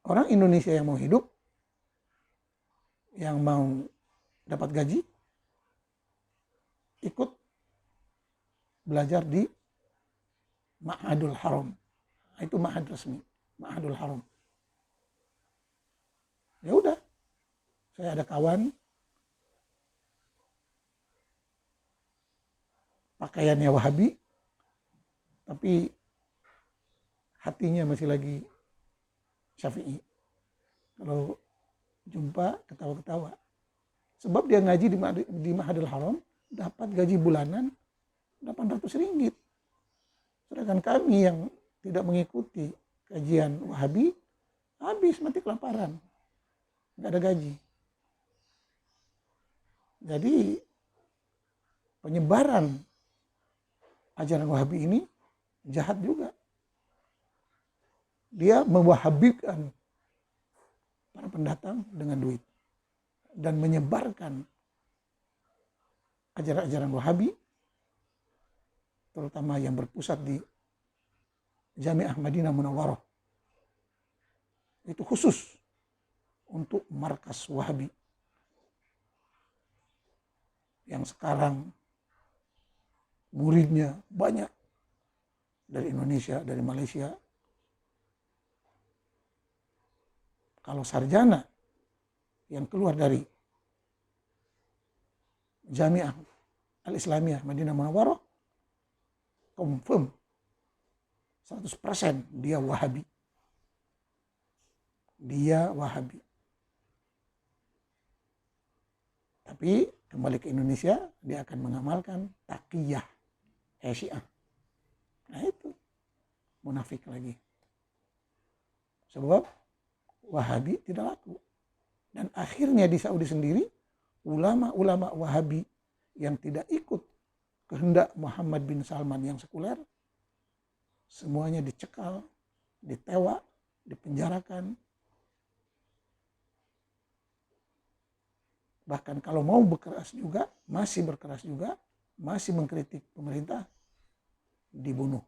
orang Indonesia yang mau hidup, yang mau dapat gaji, ikut belajar di Ma'hadul Haram. Itu ma'had resmi, Ma'hadul Haram. Ya udah, saya ada kawan, pakaiannya Wahabi, tapi hatinya masih lagi Syafi'i. Kalau jumpa ketawa-ketawa. Sebab dia ngaji di Ma'hadul Haram, dapat gaji bulanan 800 ringgit. Sedangkan kami yang tidak mengikuti kajian Wahabi, habis mati kelaparan. Nggak ada gaji. Jadi penyebaran ajaran Wahabi ini jahat juga. Dia mewahabikan para pendatang dengan duit dan menyebarkan ajaran-ajaran Wahabi, terutama yang berpusat di Jami'ah Madinah Munawwarah. Itu khusus untuk markas Wahabi yang sekarang muridnya banyak dari Indonesia, dari Malaysia. Kalau sarjana yang keluar dari Jami'ah Al-Islamiyah Madinah Munawwarah, confirm 100% dia Wahabi. Dia Wahabi. Tapi kembali ke Indonesia, dia akan mengamalkan taqiyah Syiah. Nah itu munafik lagi. Sebab Wahabi tidak laku. Dan akhirnya di Saudi sendiri, ulama-ulama Wahabi yang tidak ikut kehendak Muhammad bin Salman yang sekuler, semuanya dicekal, ditewak, dipenjarakan. Bahkan kalau mau berkeras juga, masih berkeras juga, masih mengkritik pemerintah, dibunuh.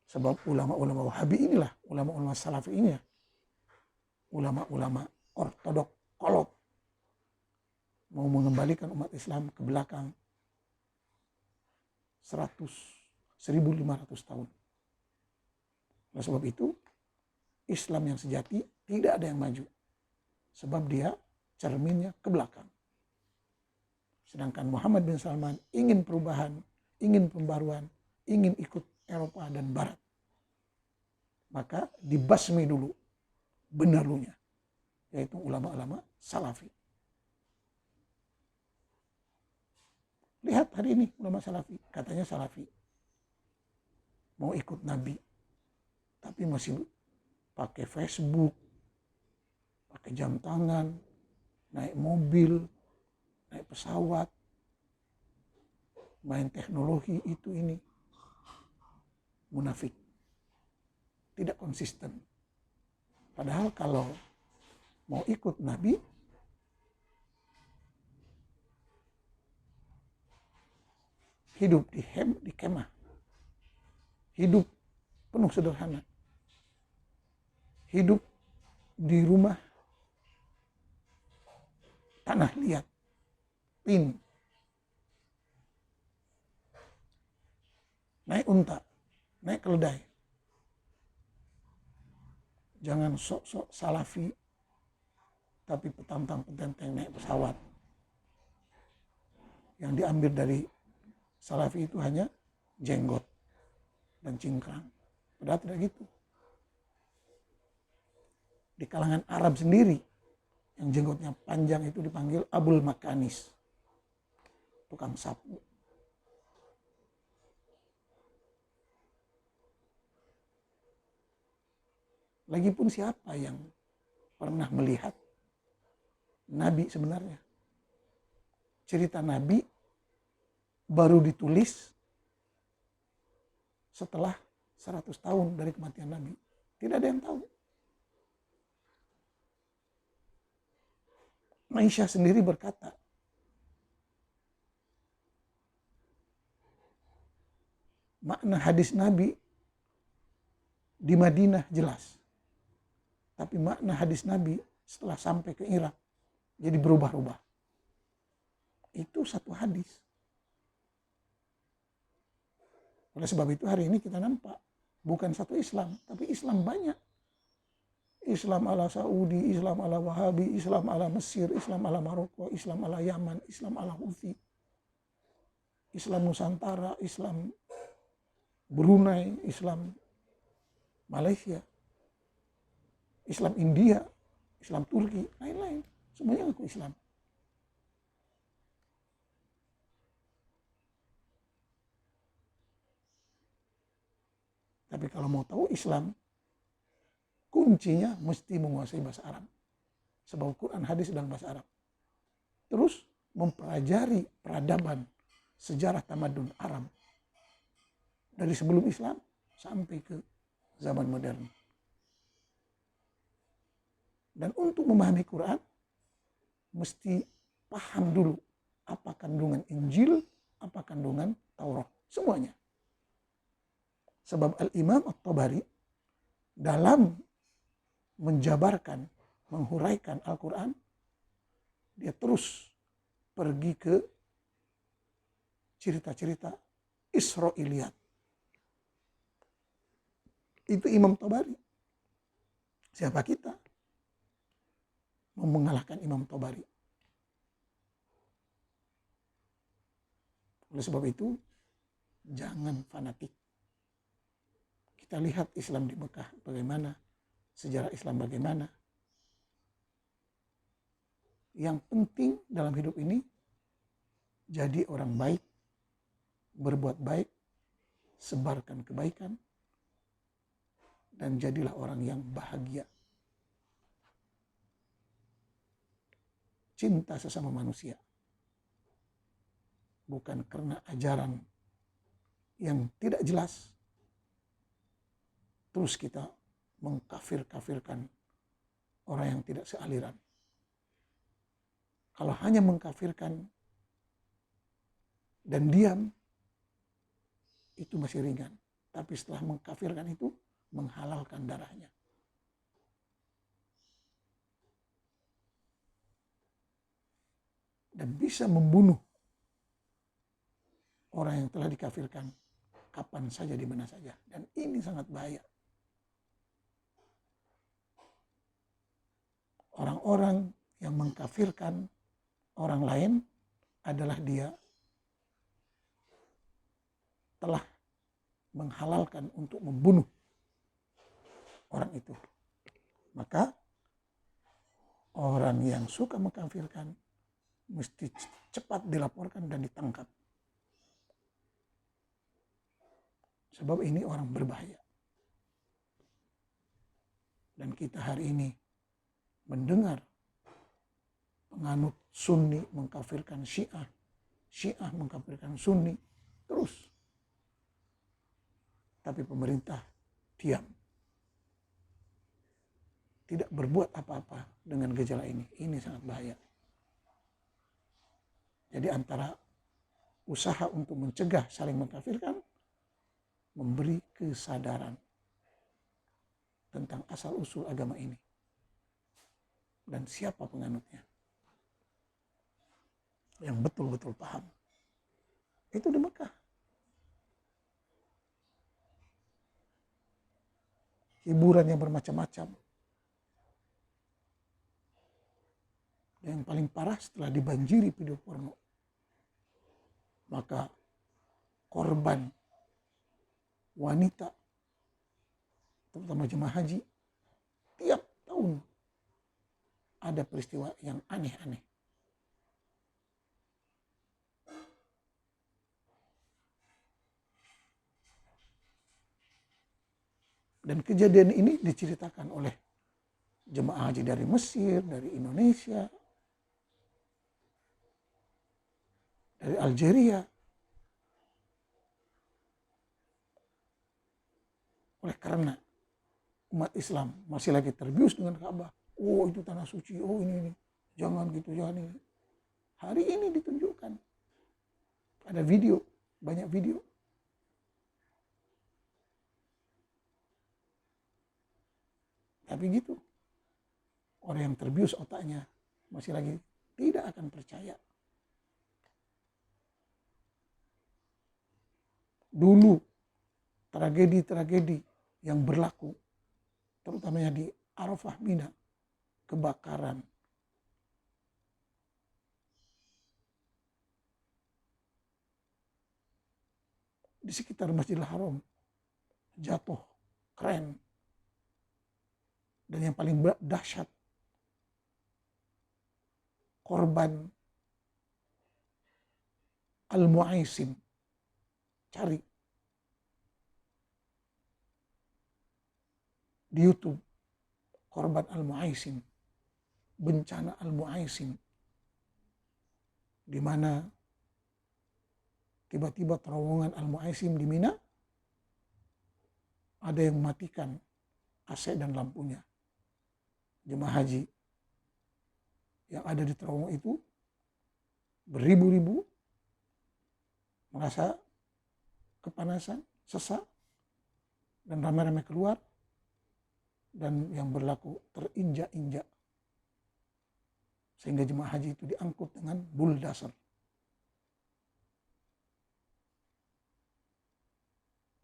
Sebab ulama-ulama Wahabi inilah, ulama-ulama Salafi ini ya, ulama-ulama ortodok kolot, mau mengembalikan umat Islam ke belakang 1.500 tahun. Oleh sebab itu, Islam yang sejati tidak ada yang maju. Sebab dia cerminnya ke belakang. Sedangkan Muhammad bin Salman ingin perubahan, ingin pembaruan, ingin ikut Eropa dan Barat. Maka dibasmi dulu benarunya, yaitu ulama-ulama Salafi. Lihat hari ini ulama Salafi, katanya Salafi mau ikut Nabi, tapi masih pakai Facebook, pakai jam tangan, naik mobil, naik pesawat, main teknologi itu ini. Munafik, tidak konsisten. Padahal kalau mau ikut Nabi, hidup di kemah, hidup penuh sederhana, hidup di rumah tanah liat, tin, naik unta, naik keledai. Jangan sok-sok Salafi, tapi petantang-petenteng naik pesawat. Yang diambil dari Salafi itu hanya jenggot dan cingkrang. Padahal tidak gitu. Di kalangan Arab sendiri, yang jenggotnya panjang itu dipanggil Abul Makanis, tukang sapu. Lagipun siapa yang pernah melihat Nabi sebenarnya? Cerita Nabi baru ditulis setelah 100 tahun dari kematian Nabi. Tidak ada yang tahu. Aisyah sendiri berkata, makna hadis Nabi di Madinah jelas. Tapi makna hadis Nabi setelah sampai ke Irak jadi berubah-ubah. Itu satu hadis. Oleh sebab itu hari ini kita nampak bukan satu Islam, tapi Islam banyak. Islam ala Saudi, Islam ala Wahabi, Islam ala Mesir, Islam ala Maroko, Islam ala Yaman, Islam ala Houthi, Islam Nusantara, Islam Brunei, Islam Malaysia, Islam India, Islam Turki, lain-lain. Semuanya ngaku Islam. Tapi kalau mau tahu Islam, kuncinya mesti menguasai bahasa Arab. Sebab Quran hadis dalam bahasa Arab. Terus mempelajari peradaban, sejarah tamadun Arab. Dari sebelum Islam sampai ke zaman modern. Dan untuk memahami Quran, mesti paham dulu apa kandungan Injil, apa kandungan Taurat. Semuanya. Sebab Al-Imam At-Tabari dalam menjabarkan, menghuraikan Al-Quran, dia terus pergi ke cerita-cerita Israiliyat. Itu Imam Tabari. Siapa kita mau mengalahkan Imam Tabari? Oleh sebab itu, jangan fanatik. Kita lihat Islam di Mekah bagaimana, sejarah Islam bagaimana. Yang penting dalam hidup ini, jadi orang baik, berbuat baik, sebarkan kebaikan, dan jadilah orang yang bahagia. Cinta sesama manusia. Bukan karena ajaran yang tidak jelas, terus kita mengkafir-kafirkan orang yang tidak sealiran. Kalau hanya mengkafirkan dan diam, itu masih ringan. Tapi setelah mengkafirkan itu, menghalalkan darahnya. Dan bisa membunuh orang yang telah dikafirkan kapan saja, di mana saja. Dan ini sangat bahaya. Orang-orang yang mengkafirkan orang lain adalah dia telah menghalalkan untuk membunuh orang itu. Maka orang yang suka mengkafirkan mesti cepat dilaporkan dan ditangkap. Sebab ini orang berbahaya. Dan kita hari ini mendengar penganut Sunni mengkafirkan Syiah, Syiah mengkafirkan Sunni, terus. Tapi pemerintah diam. Tidak berbuat apa-apa dengan gejala ini. Ini sangat bahaya. Jadi antara usaha untuk mencegah saling mengkafirkan, memberi kesadaran tentang asal-usul agama ini. Dan siapa penganutnya. Yang betul-betul paham. Itu di Mekah. Hiburan yang bermacam-macam. Yang paling parah setelah dibanjiri video porno. Maka korban wanita, terutama jemaah haji, tiap tahun ada peristiwa yang aneh-aneh. Dan kejadian ini diceritakan oleh jemaah haji dari Mesir, dari Indonesia, dari Algeria. Oleh karena umat Islam masih lagi terbius dengan Ka'bah. Oh, itu tanah suci, oh ini. jangan gitu, jangan ini. Hari ini ditunjukkan. Ada video, banyak video. Tapi gitu, orang yang terbius otaknya masih lagi tidak akan percaya. Dulu tragedi-tragedi yang berlaku, terutamanya di Arafah Mina, kebakaran, di sekitar Masjidil Haram, jatuh keren. Dan yang paling dahsyat, korban Al-Mu'aisim. Cari di YouTube, korban Al-Mu'aisim, bencana Al-Mu'aisim, di mana tiba-tiba terowongan Al-Mu'aisim di Mina, ada yang mematikan AC dan lampunya. Jemaah haji yang ada di terowongan itu beribu-ribu merasa kepanasan, sesak, dan ramai-ramai keluar, dan yang berlaku terinjak-injak. Sehingga jemaah haji itu diangkut dengan bulldozer.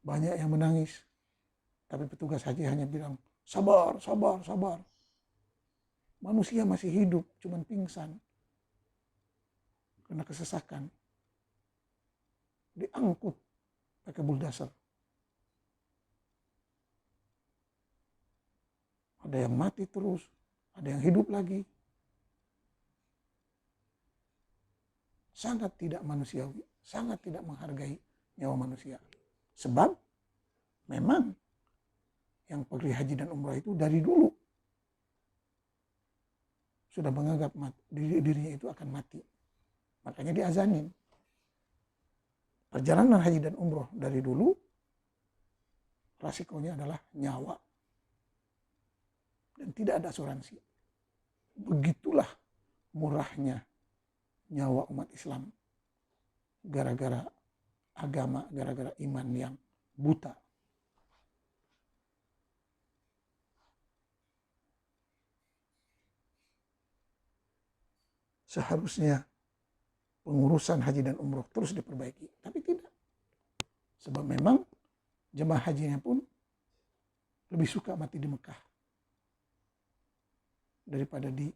Banyak yang menangis, tapi petugas haji hanya bilang, sabar, sabar, sabar. Manusia masih hidup, cuman pingsan karena kesesakan. Diangkut pakai bulldozer. Ada yang mati terus, ada yang hidup lagi. Sangat tidak manusiawi, sangat tidak menghargai nyawa manusia. Sebab memang yang pergi haji dan umrah itu dari dulu sudah menganggap dirinya itu akan mati. Makanya diazanin. Perjalanan haji dan umrah dari dulu, resikonya adalah nyawa. Dan tidak ada asuransi. Begitulah murahnya nyawa umat Islam. Gara-gara agama, gara-gara iman yang buta. Seharusnya pengurusan haji dan umroh terus diperbaiki. Tapi tidak. Sebab memang jemaah hajinya pun lebih suka mati di Mekah daripada di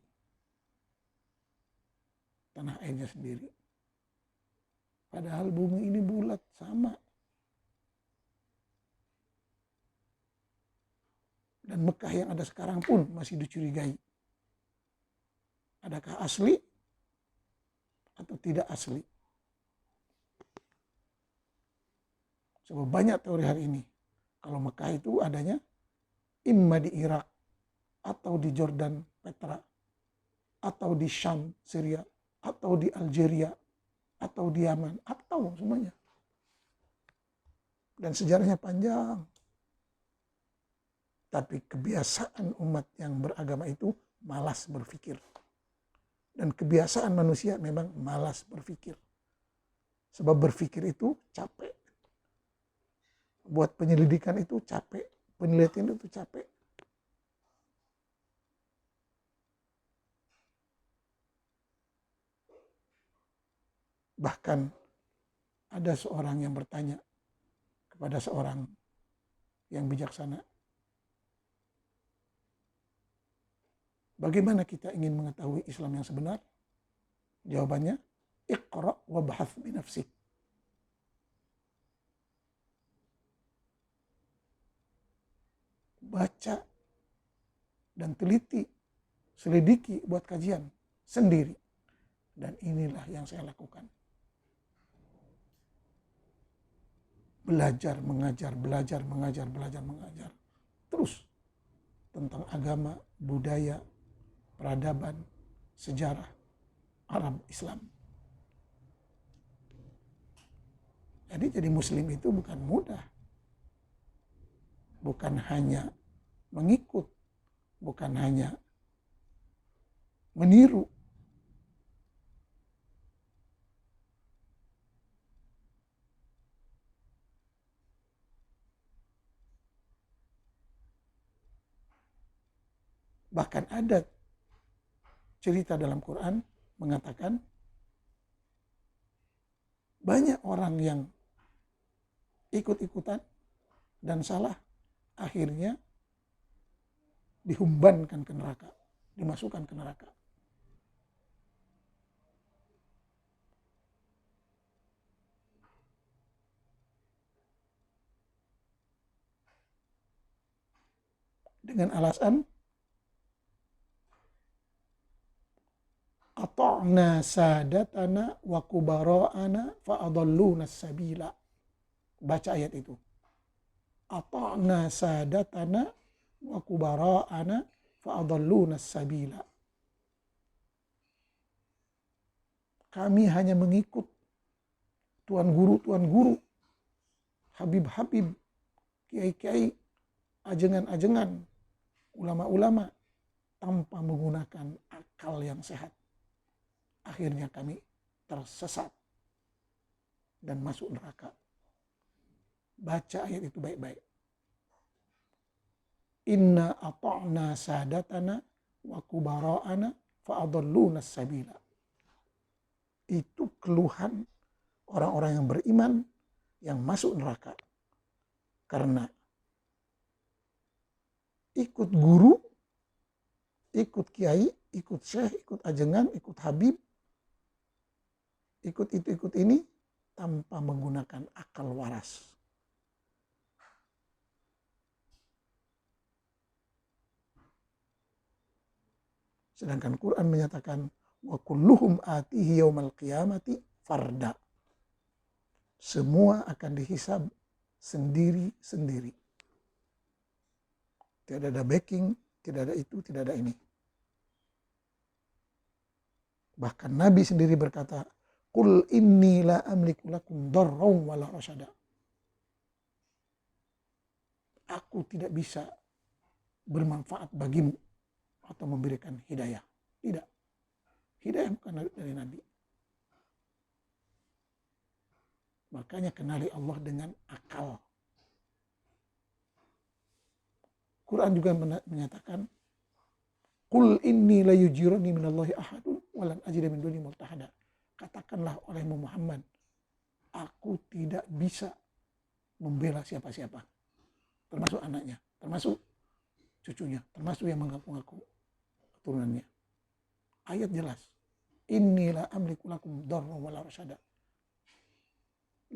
tanah airnya sendiri. Padahal bumi ini bulat, sama. Dan Mekah yang ada sekarang pun masih dicurigai. Adakah asli atau tidak asli? Sebab banyak teori hari ini. Kalau Mekah itu adanya imma di Irak, atau di Jordan, Petra, atau di Syam, Syria, atau di Algeria, atau di Yaman, atau semuanya. Dan sejarahnya panjang. Tapi kebiasaan umat yang beragama itu malas berpikir. Dan kebiasaan manusia memang malas berpikir. Sebab berpikir itu capek. Buat penyelidikan itu capek. Penelitian itu capek. Bahkan ada seorang yang bertanya kepada seorang yang bijaksana, bagaimana kita ingin mengetahui Islam yang sebenar? Jawabannya, Iqra wa bahats bi nafsik. Baca dan teliti, selidiki buat kajian sendiri. Dan inilah yang saya lakukan. Belajar, mengajar, belajar, mengajar, belajar, mengajar. Terus tentang agama, budaya, peradaban, sejarah Arab Islam. Jadi muslim itu bukan mudah. Bukan hanya mengikut, bukan hanya meniru, Bahkan ada cerita dalam Quran mengatakan banyak orang yang ikut-ikutan dan salah, akhirnya dihumbankan ke neraka, dimasukkan ke neraka. Dengan alasan ata'na sadatana wa kubara'ana fa'adalluna sabila. Baca ayat itu. Ata'na sadatana wa kubara'ana fa'adalluna sabila. Kami hanya mengikut tuan guru, habib-habib, kiai-kiai, ajengan-ajengan, ulama-ulama, tanpa menggunakan akal yang sehat. Akhirnya kami tersesat dan masuk neraka. Baca ayat itu baik-baik. Inna ata'na sadatana wa kubara'ana fa'adalluna sabila. Itu keluhan orang-orang yang beriman yang masuk neraka. Karena ikut guru, ikut kiai, ikut syekh, ikut ajengan, ikut habib, ikut itu, ikut ini, tanpa menggunakan akal waras. Sedangkan Quran menyatakan wa kulluhum atihi yaumal qiyamati farda. Semua akan dihisab sendiri-sendiri. Tidak ada backing, tidak ada itu, tidak ada ini. Bahkan Nabi sendiri berkata, "Qul inni la amliku lakum darran wala rasyada." Aku tidak bisa bermanfaat bagimu atau memberikan hidayah. Tidak. Hidayah bukan dari Nabi. Makanya kenali Allah dengan akal. Quran juga menyatakan, "Qul inni la yujirani minallahi ahadun walan ajida min duni multahada." Katakanlah olehmu Muhammad, aku tidak bisa membela siapa-siapa. Termasuk anaknya, termasuk cucunya, termasuk yang mengaku-ngaku keturunannya. Ayat jelas. Inni la amliku lakum darran wala rasyada.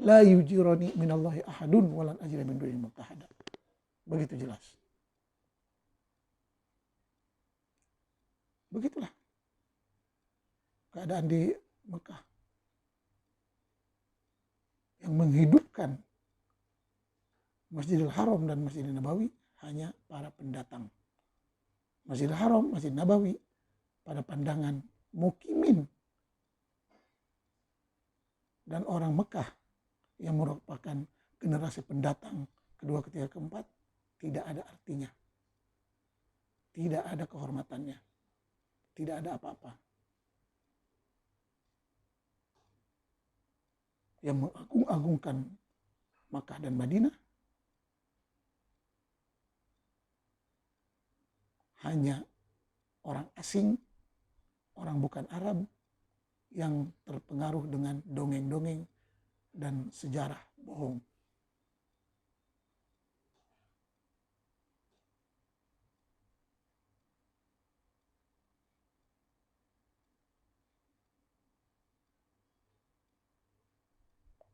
La yujirani minallahi ahadun walan ajida min duni multahada. Begitu jelas. Begitulah keadaan di Mekah yang menghidupkan Masjidil Haram dan Masjidil Nabawi hanya para pendatang. Masjidil Haram, Masjid Nabawi pada pandangan mukimin dan orang Mekah yang merupakan generasi pendatang kedua, ketiga, keempat, tidak ada artinya. Tidak ada kehormatannya. Tidak ada apa-apa. Yang mengagung-agungkan Makkah dan Madinah hanya orang asing, orang bukan Arab yang terpengaruh dengan dongeng-dongeng dan sejarah bohong.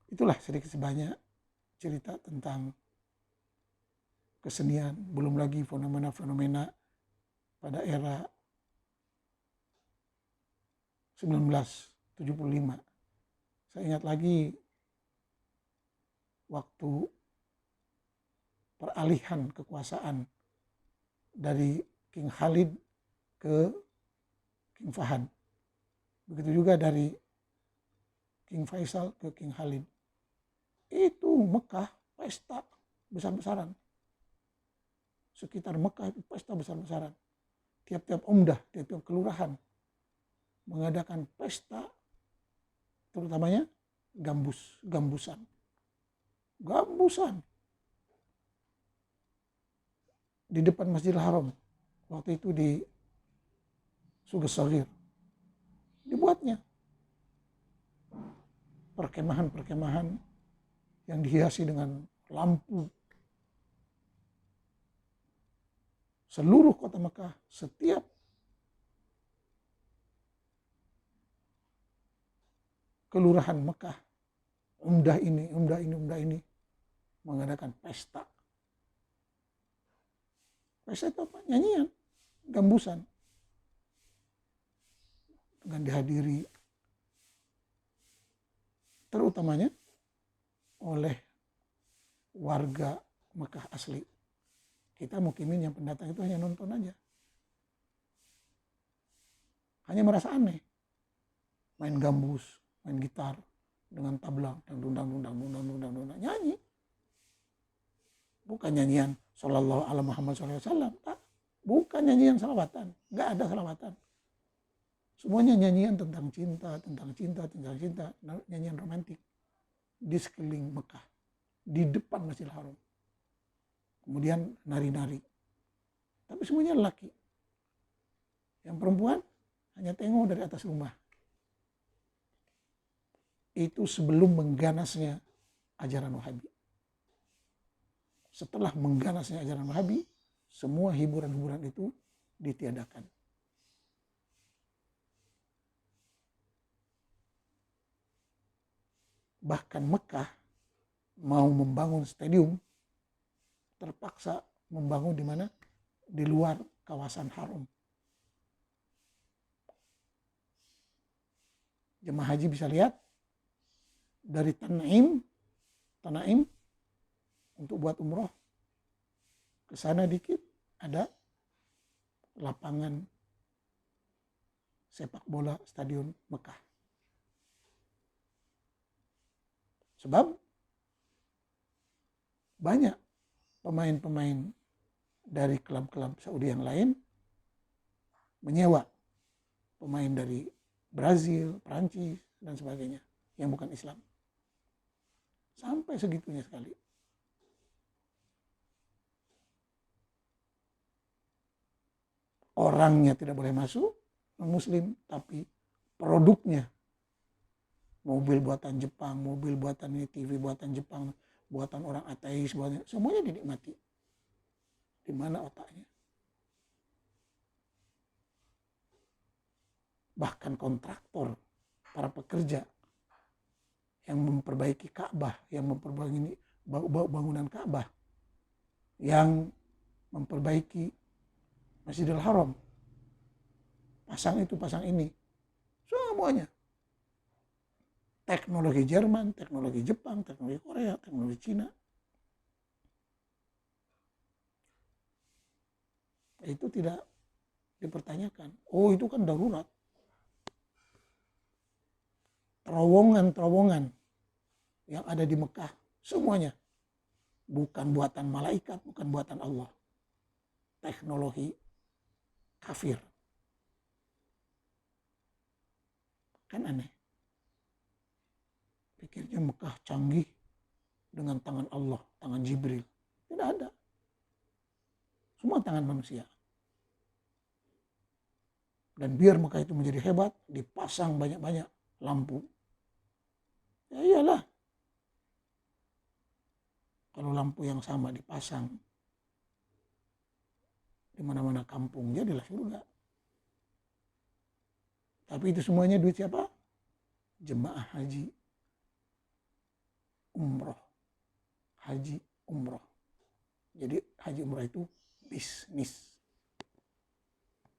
Itulah sedikit sebanyak cerita tentang kesenian, belum lagi fenomena-fenomena pada era 1975. Saya ingat lagi waktu peralihan kekuasaan dari King Khalid ke King Fahad. Begitu juga dari King Faisal ke King Khalid. Itu Mekah pesta besar-besaran. Sekitar Mekah itu pesta besar-besaran. Tiap-tiap omdah, tiap-tiap kelurahan mengadakan pesta, terutamanya gambusan. Di depan Masjidil Haram. Waktu itu di Suges Saghir. Dibuatnya perkemahan-perkemahan yang dihiasi dengan lampu. Seluruh kota Mekah, setiap kelurahan Mekah, umdah ini mengadakan pesta. Pesta itu apa? Nyanyian, gambusan. Dengan dihadiri terutamanya oleh warga Mekah asli. Kita mukimin yang pendatang itu hanya nonton aja. Hanya merasa aneh. Main gambus, main gitar dengan tabla, dangdung, nyanyi. Bukan nyanyian sallallahu ala Muhammad SAW. Bukan nyanyian salawatan. Nggak ada salawatan. Semuanya nyanyian tentang cinta. Nyanyian romantik. Di sekeliling Mekah. Di depan Masjidil Haram. Kemudian nari-nari. Tapi semuanya lelaki. Yang perempuan hanya tengok dari atas rumah. Itu sebelum mengganasnya ajaran Wahabi. Setelah mengganasnya ajaran Wahabi, semua hiburan-hiburan itu ditiadakan. Bahkan Mekah mau membangun stadium, terpaksa membangun di mana? Di luar kawasan haram. Jemaah haji bisa lihat dari Tanaim untuk buat umroh ke sana dikit ada lapangan sepak bola stadion Mekah. Sebab banyak pemain-pemain dari klub-klub Saudi yang lain menyewa pemain dari Brazil, Prancis, dan sebagainya yang bukan Islam. Sampai segitunya sekali. Orangnya tidak boleh masuk, non-muslim, tapi produknya, mobil buatan Jepang, mobil buatan ini, TV buatan Jepang, buatan orang ateis, semuanya dinikmati. Di mana otaknya? Bahkan kontraktor, para pekerja yang memperbaiki Ka'bah, yang memperbaiki bangunan Ka'bah, yang memperbaiki Masjidil Haram, pasang itu, pasang ini, semuanya. Teknologi Jerman, teknologi Jepang, teknologi Korea, teknologi Cina. Itu tidak dipertanyakan. Oh, itu kan darurat. Terowongan-terowongan yang ada di Mekah, semuanya bukan buatan malaikat, bukan buatan Allah. Teknologi kafir. Kan aneh. Pikirnya Mekah canggih dengan tangan Allah, tangan Jibril. Tidak ada. Semua tangan manusia. Dan biar Mekah itu menjadi hebat, dipasang banyak-banyak lampu. Ya iyalah. Kalau lampu yang sama dipasang di mana-mana kampung, jadilah surga. Tapi itu semuanya duit siapa? Jemaah haji umroh. Haji umroh. Jadi haji umroh itu bisnis.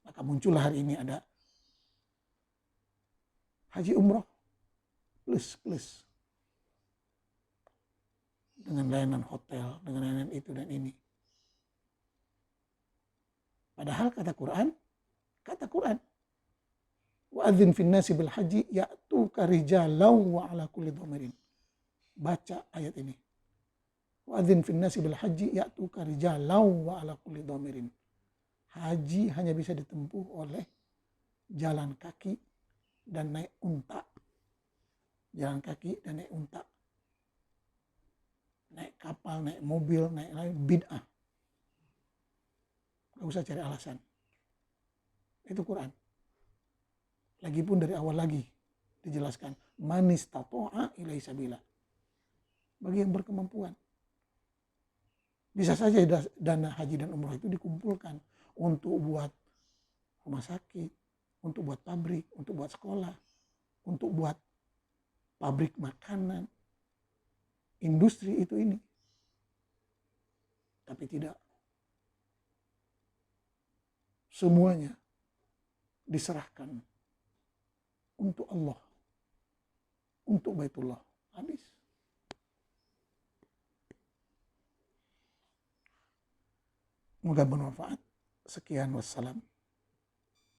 Maka muncullah hari ini ada haji umroh plus. Dengan layanan hotel, dengan layanan itu dan ini. Padahal kata Quran, wa'adzin fin nasi bil haji ya'tuka rijalau wa ala kulli dhamirin. Baca ayat ini. Wa'adzin fin nasi bil haji ya'tuka rijalau wa ala kulli dhamirin. Haji hanya bisa ditempuh oleh jalan kaki dan naik unta. Jalan kaki dan naik unta. Naik kapal, naik mobil, naik lain, bid'ah. Gak usah cari alasan. Itu Quran. Lagipun dari awal lagi dijelaskan, man istata'a ilaihi sabila. Bagi yang berkemampuan. Bisa saja dana haji dan umroh itu dikumpulkan untuk buat rumah sakit, untuk buat pabrik, untuk buat sekolah, untuk buat pabrik makanan, industri itu ini. Tapi tidak. Semuanya diserahkan untuk Allah, untuk Baitullah. Habis. Semoga bermanfaat. Sekian, wassalam.